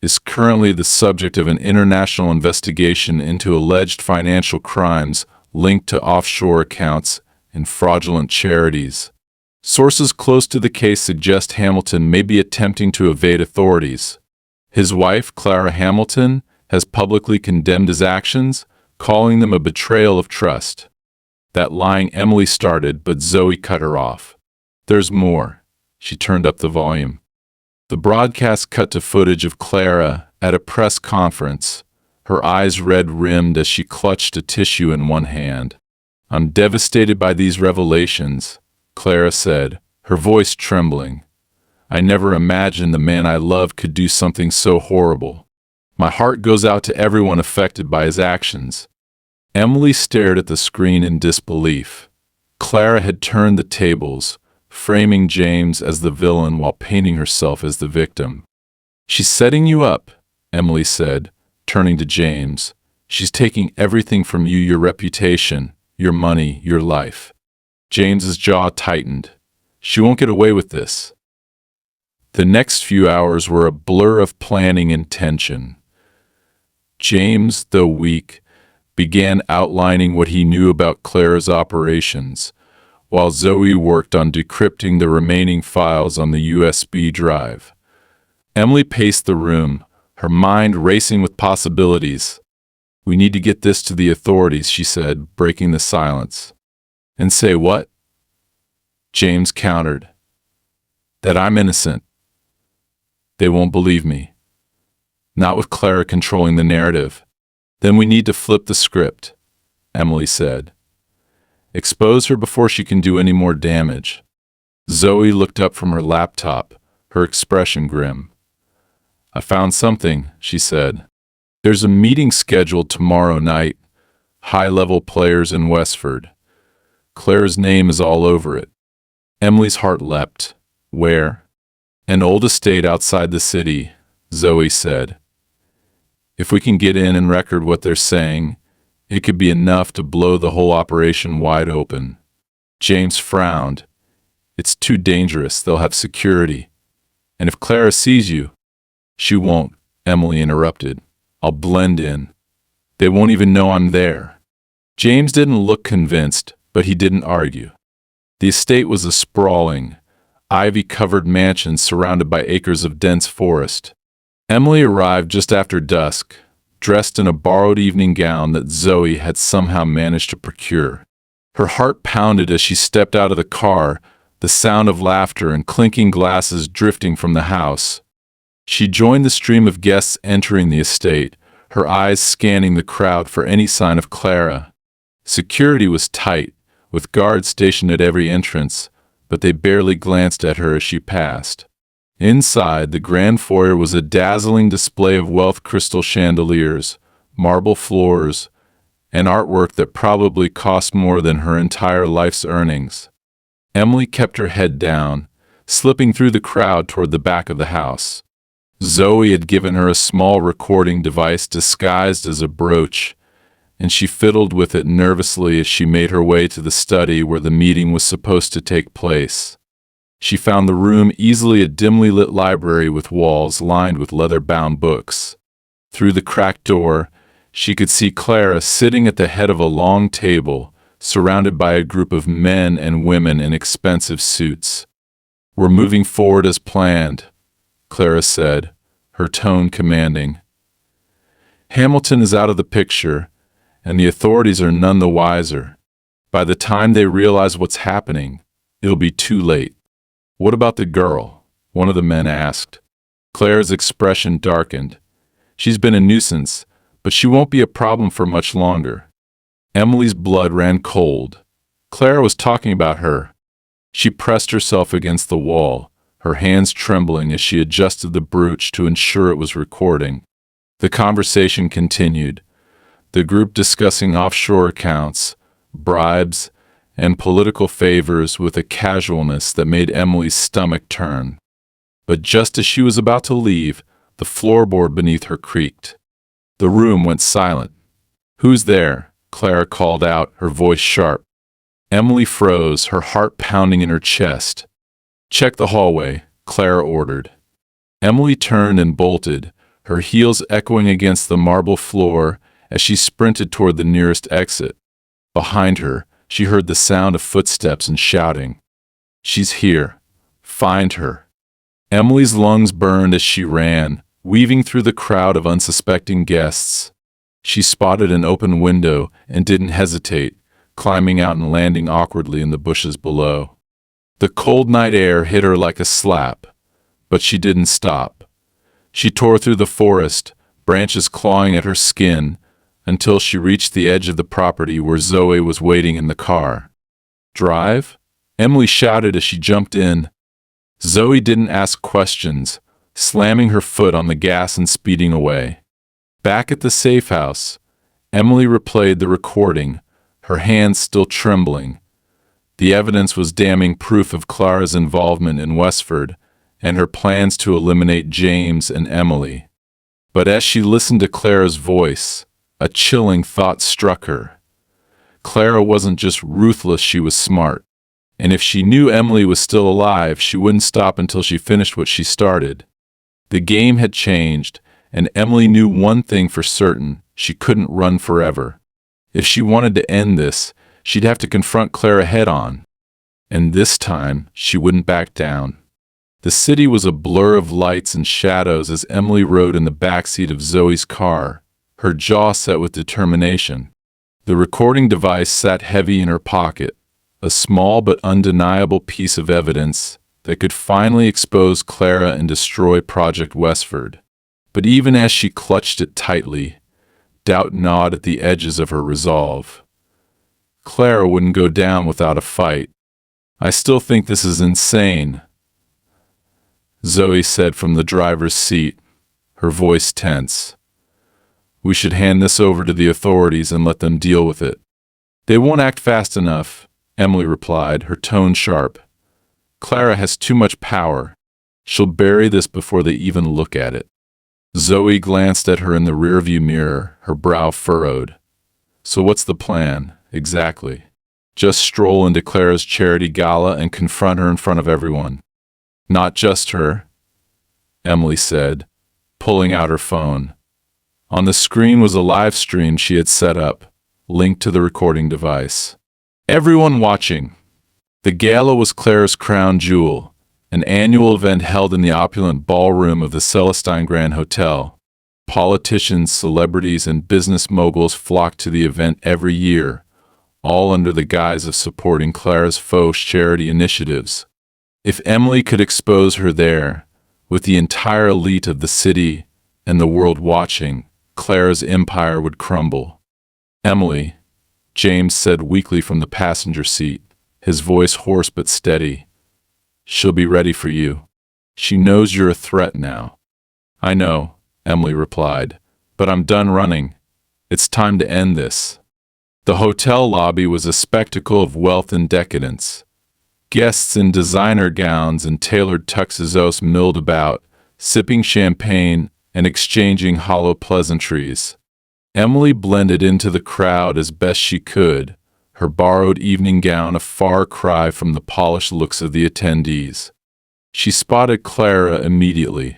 is currently the subject of an international investigation into alleged financial crimes linked to offshore accounts and fraudulent charities. Sources close to the case suggest Hamilton may be attempting to evade authorities. His wife, Clara Hamilton, has publicly condemned his actions, calling them a betrayal of trust. That lying Emily started, but Zoe cut her off. There's more. She turned up the volume. The broadcast cut to footage of Clara at a press conference, her eyes red-rimmed as she clutched a tissue in one hand. "I'm devastated by these revelations," Clara said, her voice trembling. "I never imagined the man I loved could do something so horrible. My heart goes out to everyone affected by his actions." Emily stared at the screen in disbelief. Clara had turned the tables, framing James as the villain while painting herself as the victim. "She's setting you up," Emily said, turning to James. "She's taking everything from you, your reputation, your money, your life." James's jaw tightened. "She won't get away with this." The next few hours were a blur of planning and tension. James, though weak, began outlining what he knew about Clara's operations, while Zoe worked on decrypting the remaining files on the USB drive. Emily paced the room, her mind racing with possibilities. "We need to get this to the authorities," she said, breaking the silence. "And say what?" James countered. "That I'm innocent. They won't believe me. Not with Clara controlling the narrative." "Then we need to flip the script," Emily said. "Expose her before she can do any more damage." Zoe looked up from her laptop, her expression grim. "I found something," she said. "There's a meeting scheduled tomorrow night. High-level players in Westford. Clara's name is all over it." Emily's heart leapt. "Where?" "An old estate outside the city," Zoe said. "If we can get in and record what they're saying, it could be enough to blow the whole operation wide open." James frowned. "It's too dangerous. They'll have security. And if Clara sees you—" "She won't," Emily interrupted. "I'll blend in. They won't even know I'm there." James didn't look convinced, but he didn't argue. The estate was a sprawling, ivy-covered mansion surrounded by acres of dense forest. Emily arrived just after dusk, dressed in a borrowed evening gown that Zoe had somehow managed to procure. Her heart pounded as she stepped out of the car, the sound of laughter and clinking glasses drifting from the house. She joined the stream of guests entering the estate, her eyes scanning the crowd for any sign of Clara. Security was tight, with guards stationed at every entrance, but they barely glanced at her as she passed. Inside, the grand foyer was a dazzling display of Wealth crystal chandeliers, marble floors, and artwork that probably cost more than her entire life's earnings. Emily kept her head down, slipping through the crowd toward the back of the house. Zoe had given her a small recording device disguised as a brooch, and she fiddled with it nervously as she made her way to the study where the meeting was supposed to take place. She found the room easily a dimly lit library with walls lined with leather-bound books. Through the cracked door, she could see Clara sitting at the head of a long table, surrounded by a group of men and women in expensive suits. "We're moving forward as planned," Clara said, her tone commanding. "Hamilton is out of the picture, and the authorities are none the wiser. By the time they realize what's happening, it'll be too late." "What about the girl?" one of the men asked. Clara's expression darkened. "She's been a nuisance, but she won't be a problem for much longer." Emily's blood ran cold. Clara was talking about her. She pressed herself against the wall, her hands trembling as she adjusted the brooch to ensure it was recording. The conversation continued, the group discussing offshore accounts, bribes, and political favors with a casualness that made Emily's stomach turn. But just as she was about to leave, the floorboard beneath her creaked. The room went silent. "Who's there?" Clara called out, her voice sharp. Emily froze, her heart pounding in her chest. "Check the hallway," Clara ordered. Emily turned and bolted, her heels echoing against the marble floor as she sprinted toward the nearest exit. Behind her, she heard the sound of footsteps and shouting. "She's here. Find her." Emily's lungs burned as she ran, weaving through the crowd of unsuspecting guests. She spotted an open window and didn't hesitate, climbing out and landing awkwardly in the bushes below. The cold night air hit her like a slap, but she didn't stop. She tore through the forest, branches clawing at her skin, until she reached the edge of the property where Zoe was waiting in the car. "Drive?" Emily shouted as she jumped in. Zoe didn't ask questions, slamming her foot on the gas and speeding away. Back at the safe house, Emily replayed the recording, her hands still trembling. The evidence was damning proof of Clara's involvement in Westford and her plans to eliminate James and Emily. But as she listened to Clara's voice, a chilling thought struck her. Clara wasn't just ruthless, she was smart. And if she knew Emily was still alive, she wouldn't stop until she finished what she started. The game had changed, and Emily knew one thing for certain: she couldn't run forever. If she wanted to end this, she'd have to confront Clara head-on. And this time, she wouldn't back down. The city was a blur of lights and shadows as Emily rode in the backseat of Zoe's car, her jaw set with determination. The recording device sat heavy in her pocket, a small but undeniable piece of evidence that could finally expose Clara and destroy Project Westford. But even as she clutched it tightly, doubt gnawed at the edges of her resolve. Clara wouldn't go down without a fight. "I still think this is insane," Zoe said from the driver's seat, her voice tense. "We should hand this over to the authorities and let them deal with it." "They won't act fast enough," Emily replied, her tone sharp. "Clara has too much power. She'll bury this before they even look at it." Zoe glanced at her in the rearview mirror, her brow furrowed. "So what's the plan, exactly?" "Just stroll into Clara's charity gala and confront her in front of everyone." "Not just her," Emily said, pulling out her phone. On the screen was a live stream she had set up, linked to the recording device. "Everyone watching." The gala was Clara's crown jewel, an annual event held in the opulent ballroom of the Celestine Grand Hotel. Politicians, celebrities, and business moguls flocked to the event every year, all under the guise of supporting Clara's faux charity initiatives. If Emily could expose her there, with the entire elite of the city and the world watching, Clara's empire would crumble. "Emily," James said weakly from the passenger seat, his voice hoarse but steady. "She'll be ready for you. She knows you're a threat now." "I know," Emily replied, "but I'm done running. It's time to end this." The hotel lobby was a spectacle of wealth and decadence. Guests in designer gowns and tailored tuxedos milled about, sipping champagne and exchanging hollow pleasantries. Emily blended into the crowd as best she could, her borrowed evening gown a far cry from the polished looks of the attendees. She spotted Clara immediately.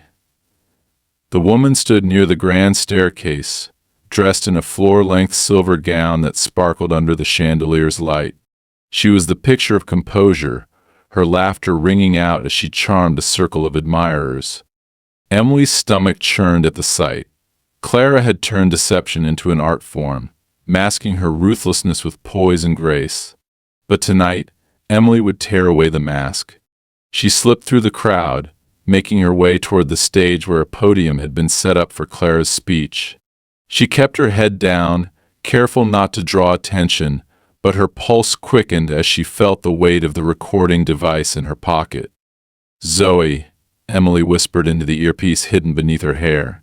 The woman stood near the grand staircase, dressed in a floor-length silver gown that sparkled under the chandelier's light. She was the picture of composure, her laughter ringing out as she charmed a circle of admirers. Emily's stomach churned at the sight. Clara had turned deception into an art form, masking her ruthlessness with poise and grace. But tonight, Emily would tear away the mask. She slipped through the crowd, making her way toward the stage where a podium had been set up for Clara's speech. She kept her head down, careful not to draw attention, but her pulse quickened as she felt the weight of the recording device in her pocket. "Zoe," Emily whispered into the earpiece hidden beneath her hair.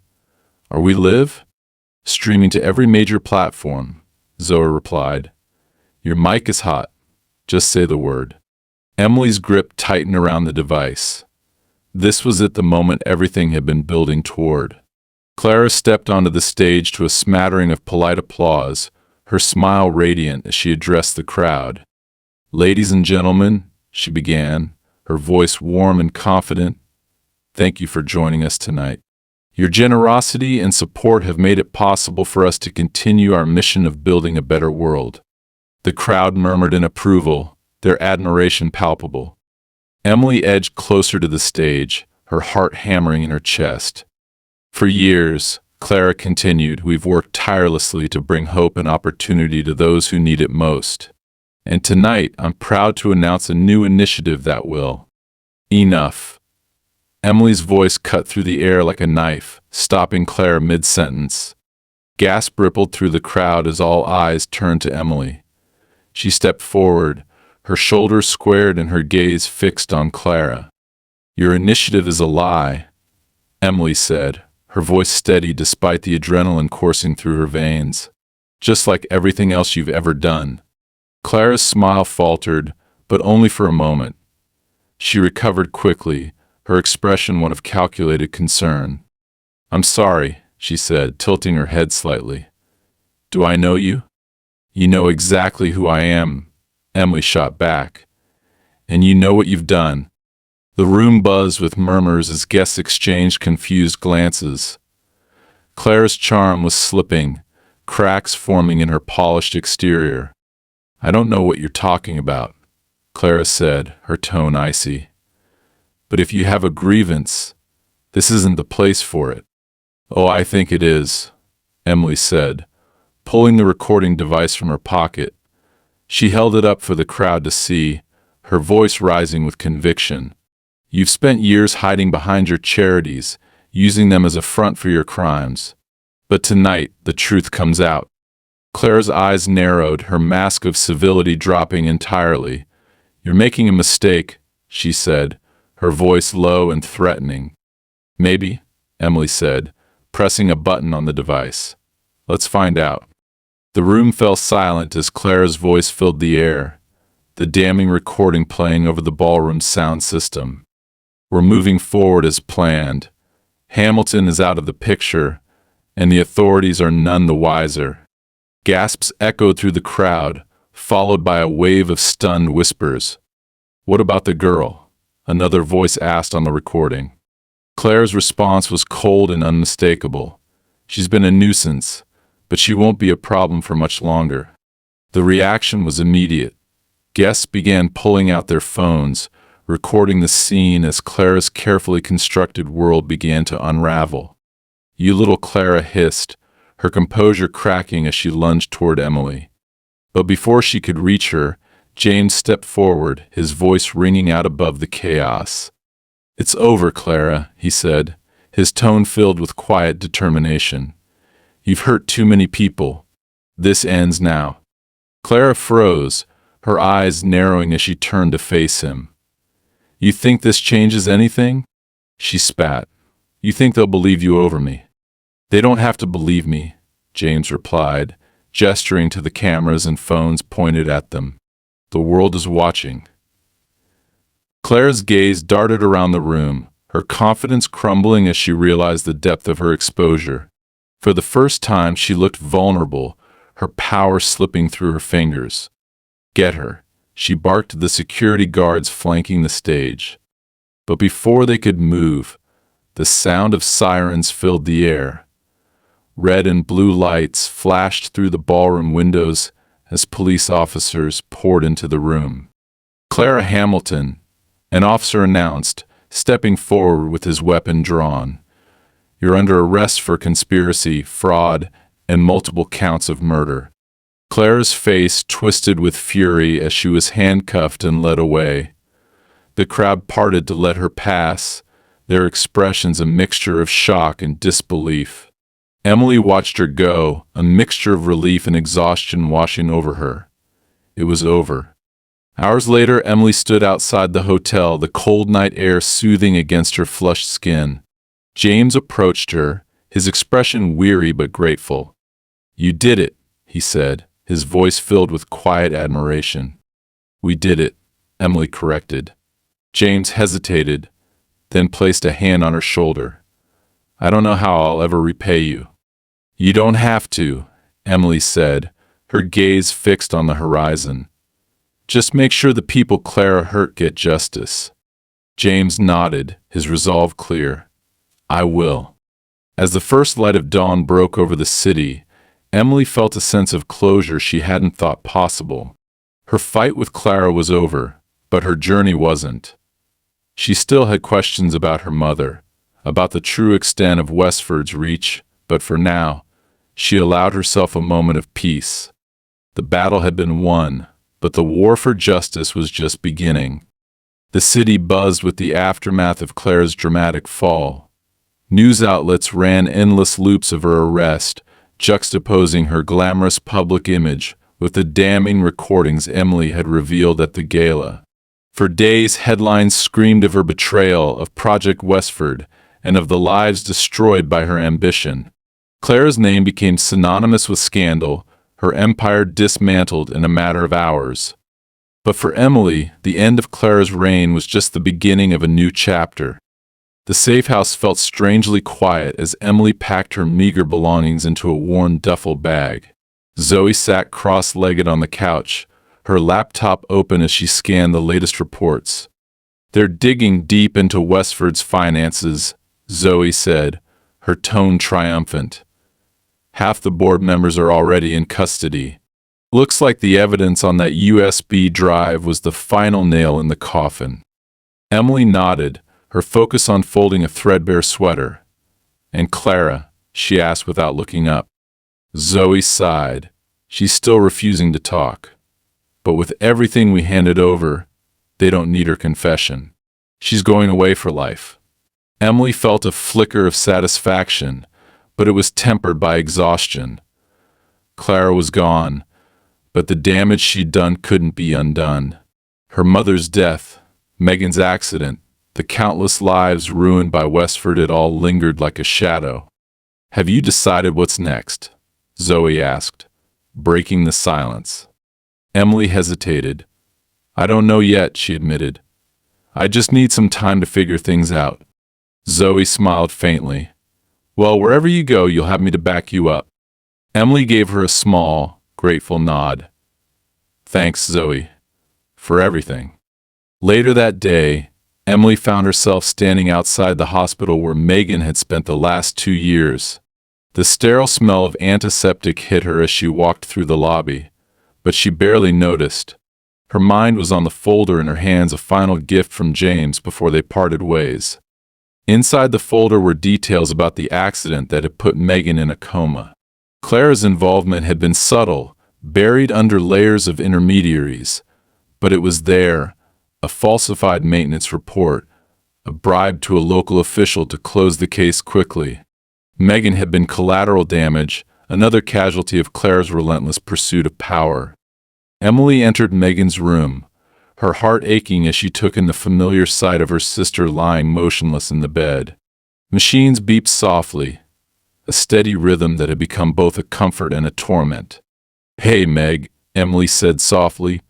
"Are we live?" "Streaming to every major platform," Zoe replied. "Your mic is hot. Just say the word." Emily's grip tightened around the device. This was it, the moment everything had been building toward. Clara stepped onto the stage to a smattering of polite applause, her smile radiant as she addressed the crowd. "Ladies and gentlemen," she began, her voice warm and confident. "Thank you for joining us tonight. Your generosity and support have made it possible for us to continue our mission of building a better world." The crowd murmured in approval, their admiration palpable. Emily edged closer to the stage, her heart hammering in her chest. "For years," Clara continued, "we've worked tirelessly to bring hope and opportunity to those who need it most. And tonight, I'm proud to announce a new initiative that will." "Enough." Emily's voice cut through the air like a knife, stopping Clara mid-sentence. Gasp rippled through the crowd as all eyes turned to Emily. She stepped forward, her shoulders squared and her gaze fixed on Clara. "Your initiative is a lie," Emily said, her voice steady despite the adrenaline coursing through her veins. "Just like everything else you've ever done." Clara's smile faltered, but only for a moment. She recovered quickly, her expression one of calculated concern. "I'm sorry," she said, tilting her head slightly. "Do I know you?" "You know exactly who I am," Emily shot back. "And you know what you've done." The room buzzed with murmurs as guests exchanged confused glances. Clara's charm was slipping, cracks forming in her polished exterior. "I don't know what you're talking about," Clara said, her tone icy. "But if you have a grievance, this isn't the place for it." "Oh, I think it is," Emily said, pulling the recording device from her pocket. She held it up for the crowd to see, her voice rising with conviction. "You've spent years hiding behind your charities, using them as a front for your crimes. But tonight, the truth comes out." Clara's eyes narrowed, her mask of civility dropping entirely. "You're making a mistake," she said, her voice low and threatening. "Maybe," Emily said, pressing a button on the device. "Let's find out." The room fell silent as Clara's voice filled the air, the damning recording playing over the ballroom's sound system. "We're moving forward as planned. Hamilton is out of the picture, and the authorities are none the wiser." Gasps echoed through the crowd, followed by a wave of stunned whispers. "What about the girl?" another voice asked on the recording. Clara's response was cold and unmistakable. "She's been a nuisance, but she won't be a problem for much longer." The reaction was immediate. Guests began pulling out their phones, recording the scene as Clara's carefully constructed world began to unravel. "You little," Clara hissed, her composure cracking as she lunged toward Emily. But before she could reach her, James stepped forward, his voice ringing out above the chaos. "It's over, Clara," he said, his tone filled with quiet determination. "You've hurt too many people. This ends now." Clara froze, her eyes narrowing as she turned to face him. "You think this changes anything?" she spat. "You think they'll believe you over me?" "They don't have to believe me," James replied, gesturing to the cameras and phones pointed at them. "The world is watching." Clara's gaze darted around the room, her confidence crumbling as she realized the depth of her exposure. For the first time, she looked vulnerable, her power slipping through her fingers. "Get her," she barked to the security guards flanking the stage. But before they could move, the sound of sirens filled the air. Red and blue lights flashed through the ballroom windows as police officers poured into the room. "Clara Hamilton," an officer announced, stepping forward with his weapon drawn. "You're under arrest for conspiracy, fraud, and multiple counts of murder." Clara's face twisted with fury as she was handcuffed and led away. The crowd parted to let her pass, their expressions a mixture of shock and disbelief. Emily watched her go, a mixture of relief and exhaustion washing over her. It was over. Hours later, Emily stood outside the hotel, the cold night air soothing against her flushed skin. James approached her, his expression weary but grateful. "You did it," he said, his voice filled with quiet admiration. "We did it," Emily corrected. James hesitated, then placed a hand on her shoulder. "I don't know how I'll ever repay you." "You don't have to," Emily said, her gaze fixed on the horizon. "Just make sure the people Clara hurt get justice." James nodded, his resolve clear. I will. As the first light of dawn broke over the city, Emily felt a sense of closure she hadn't thought possible. Her fight with Clara was over, but her journey wasn't. She still had questions about her mother, about the true extent of Westford's reach, but for now, she allowed herself a moment of peace. The battle had been won, but the war for justice was just beginning. The city buzzed with the aftermath of Clara's dramatic fall. News outlets ran endless loops of her arrest, juxtaposing her glamorous public image with the damning recordings Emily had revealed at the gala. For days, headlines screamed of her betrayal of Project Westford and of the lives destroyed by her ambition. Clara's name became synonymous with scandal, her empire dismantled in a matter of hours. But for Emily, the end of Clara's reign was just the beginning of a new chapter. The safe house felt strangely quiet as Emily packed her meager belongings into a worn duffel bag. Zoe sat cross-legged on the couch, her laptop open as she scanned the latest reports. They're digging deep into Westford's finances, Zoe said, her tone triumphant. Half the board members are already in custody. Looks like the evidence on that USB drive was the final nail in the coffin. Emily nodded, her focus on folding a threadbare sweater. And Clara, she asked without looking up. Zoe sighed. She's still refusing to talk. But with everything we handed over, they don't need her confession. She's going away for life. Emily felt a flicker of satisfaction, but it was tempered by exhaustion. Clara was gone, but the damage she'd done couldn't be undone. Her mother's death, Megan's accident, the countless lives ruined by Westford, it all lingered like a shadow. Have you decided what's next? Zoe asked, breaking the silence. Emily hesitated. I don't know yet, she admitted. I just need some time to figure things out. Zoe smiled faintly. Well, wherever you go, you'll have me to back you up. Emily gave her a small, grateful nod. Thanks, Zoe, for everything. Later that day, Emily found herself standing outside the hospital where Megan had spent the last 2 years. The sterile smell of antiseptic hit her as she walked through the lobby, but she barely noticed. Her mind was on the folder in her hands, a final gift from James before they parted ways. Inside the folder were details about the accident that had put Megan in a coma. Clara's involvement had been subtle, buried under layers of intermediaries, but it was there, a falsified maintenance report, a bribe to a local official to close the case quickly. Megan had been collateral damage, another casualty of Clara's relentless pursuit of power. Emily entered Megan's room, her heart aching as she took in the familiar sight of her sister lying motionless in the bed. Machines beeped softly, a steady rhythm that had become both a comfort and a torment. Hey, Meg, Emily said softly,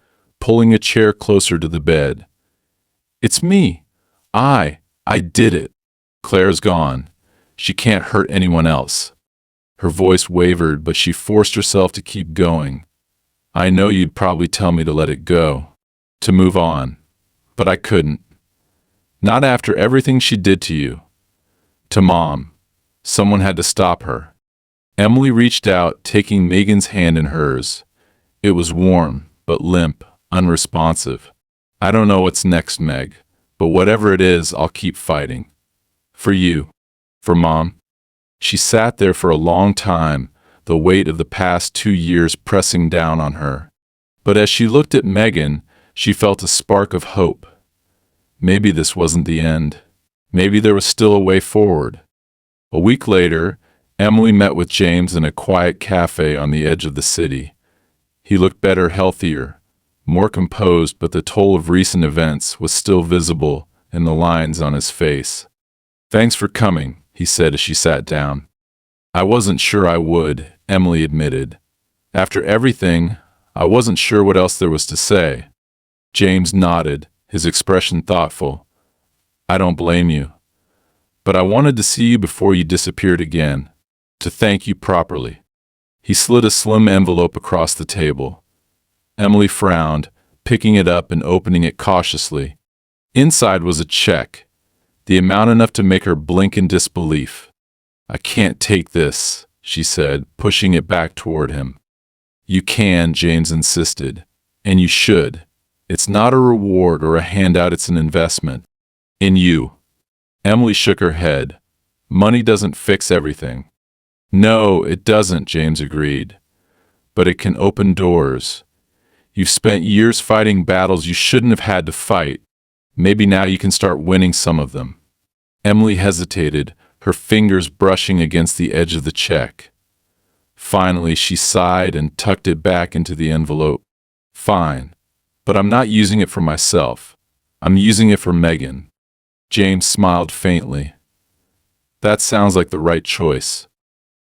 pulling a chair closer to the bed. It's me. I did it. Claire's gone. She can't hurt anyone else. Her voice wavered, but she forced herself to keep going. I know you'd probably tell me to let it go, to move on, but I couldn't. Not after everything she did to you. To Mom. Someone had to stop her. Emily reached out, taking Megan's hand in hers. It was warm, but limp, unresponsive. I don't know what's next, Meg, but whatever it is, I'll keep fighting. For you. For Mom. She sat there for a long time, the weight of the past 2 years pressing down on her. But as she looked at Megan, she felt a spark of hope. Maybe this wasn't the end. Maybe there was still a way forward. A week later, Emily met with James in a quiet cafe on the edge of the city. He looked better, healthier, more composed, but the toll of recent events was still visible in the lines on his face. Thanks for coming, he said as she sat down. I wasn't sure I would, Emily admitted. After everything, I wasn't sure what else there was to say. James nodded, his expression thoughtful. I don't blame you. But I wanted to see you before you disappeared again, to thank you properly. He slid a slim envelope across the table. Emily frowned, picking it up and opening it cautiously. Inside was a check, the amount enough to make her blink in disbelief. "I can't take this," she said, pushing it back toward him. "You can," James insisted, "and you should. It's not a reward or a handout, it's an investment. In you." Emily shook her head. "Money doesn't fix everything." "No, it doesn't," James agreed. "But it can open doors. You've spent years fighting battles you shouldn't have had to fight. Maybe now you can start winning some of them." Emily hesitated, her fingers brushing against the edge of the check. Finally, she sighed and tucked it back into the envelope. "Fine, but I'm not using it for myself. I'm using it for Megan." James smiled faintly. "That sounds like the right choice."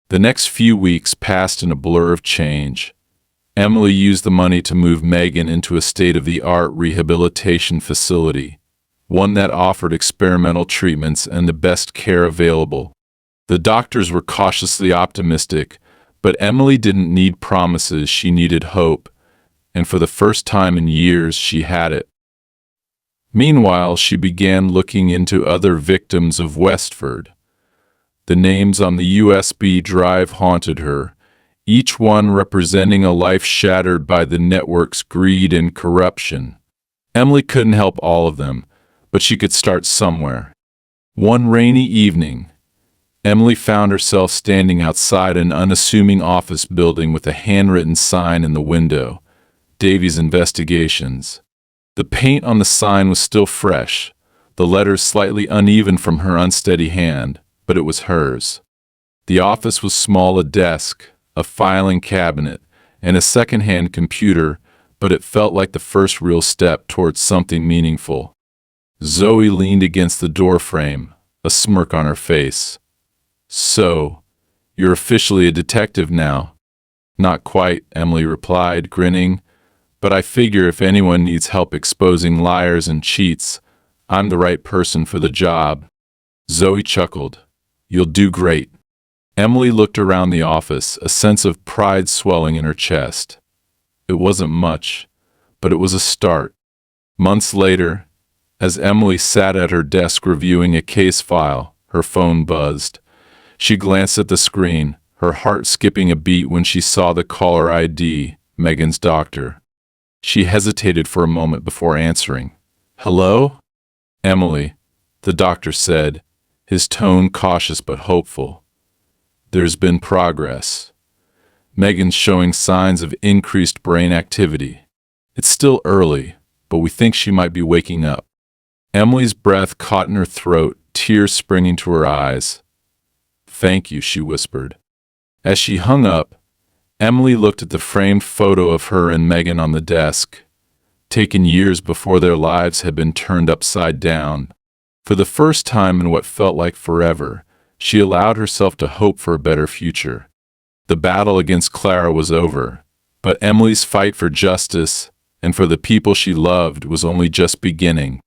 The next few weeks passed in a blur of change. Emily used the money to move Megan into a state-of-the-art rehabilitation facility, one that offered experimental treatments and the best care available. The doctors were cautiously optimistic, but Emily didn't need promises, she needed hope, and for the first time in years she had it. Meanwhile, she began looking into other victims of Westford. The names on the USB drive haunted her, each one representing a life shattered by the network's greed and corruption. Emily couldn't help all of them, but she could start somewhere. One rainy evening, Emily found herself standing outside an unassuming office building with a handwritten sign in the window, "Davies Investigations." The paint on the sign was still fresh, the letters slightly uneven from her unsteady hand, but it was hers. The office was small, a desk, a filing cabinet, and a second-hand computer, but it felt like the first real step towards something meaningful. Zoe leaned against the doorframe, a smirk on her face. "So, you're officially a detective now?" "Not quite," Emily replied, grinning, "but I figure if anyone needs help exposing liars and cheats, I'm the right person for the job." Zoe chuckled. "You'll do great." Emily looked around the office, a sense of pride swelling in her chest. It wasn't much, but it was a start. Months later, as Emily sat at her desk reviewing a case file, her phone buzzed. She glanced at the screen, her heart skipping a beat when she saw the caller ID, Megan's doctor. She hesitated for a moment before answering. "Hello?" "Emily," the doctor said, his tone cautious but hopeful. "There's been progress. Megan's showing signs of increased brain activity. It's still early, but we think she might be waking up." Emily's breath caught in her throat, tears springing to her eyes. "Thank you," she whispered. As she hung up, Emily looked at the framed photo of her and Megan on the desk, taken years before their lives had been turned upside down. For the first time in what felt like forever, she allowed herself to hope for a better future. The battle against Clara was over, but Emily's fight for justice and for the people she loved was only just beginning.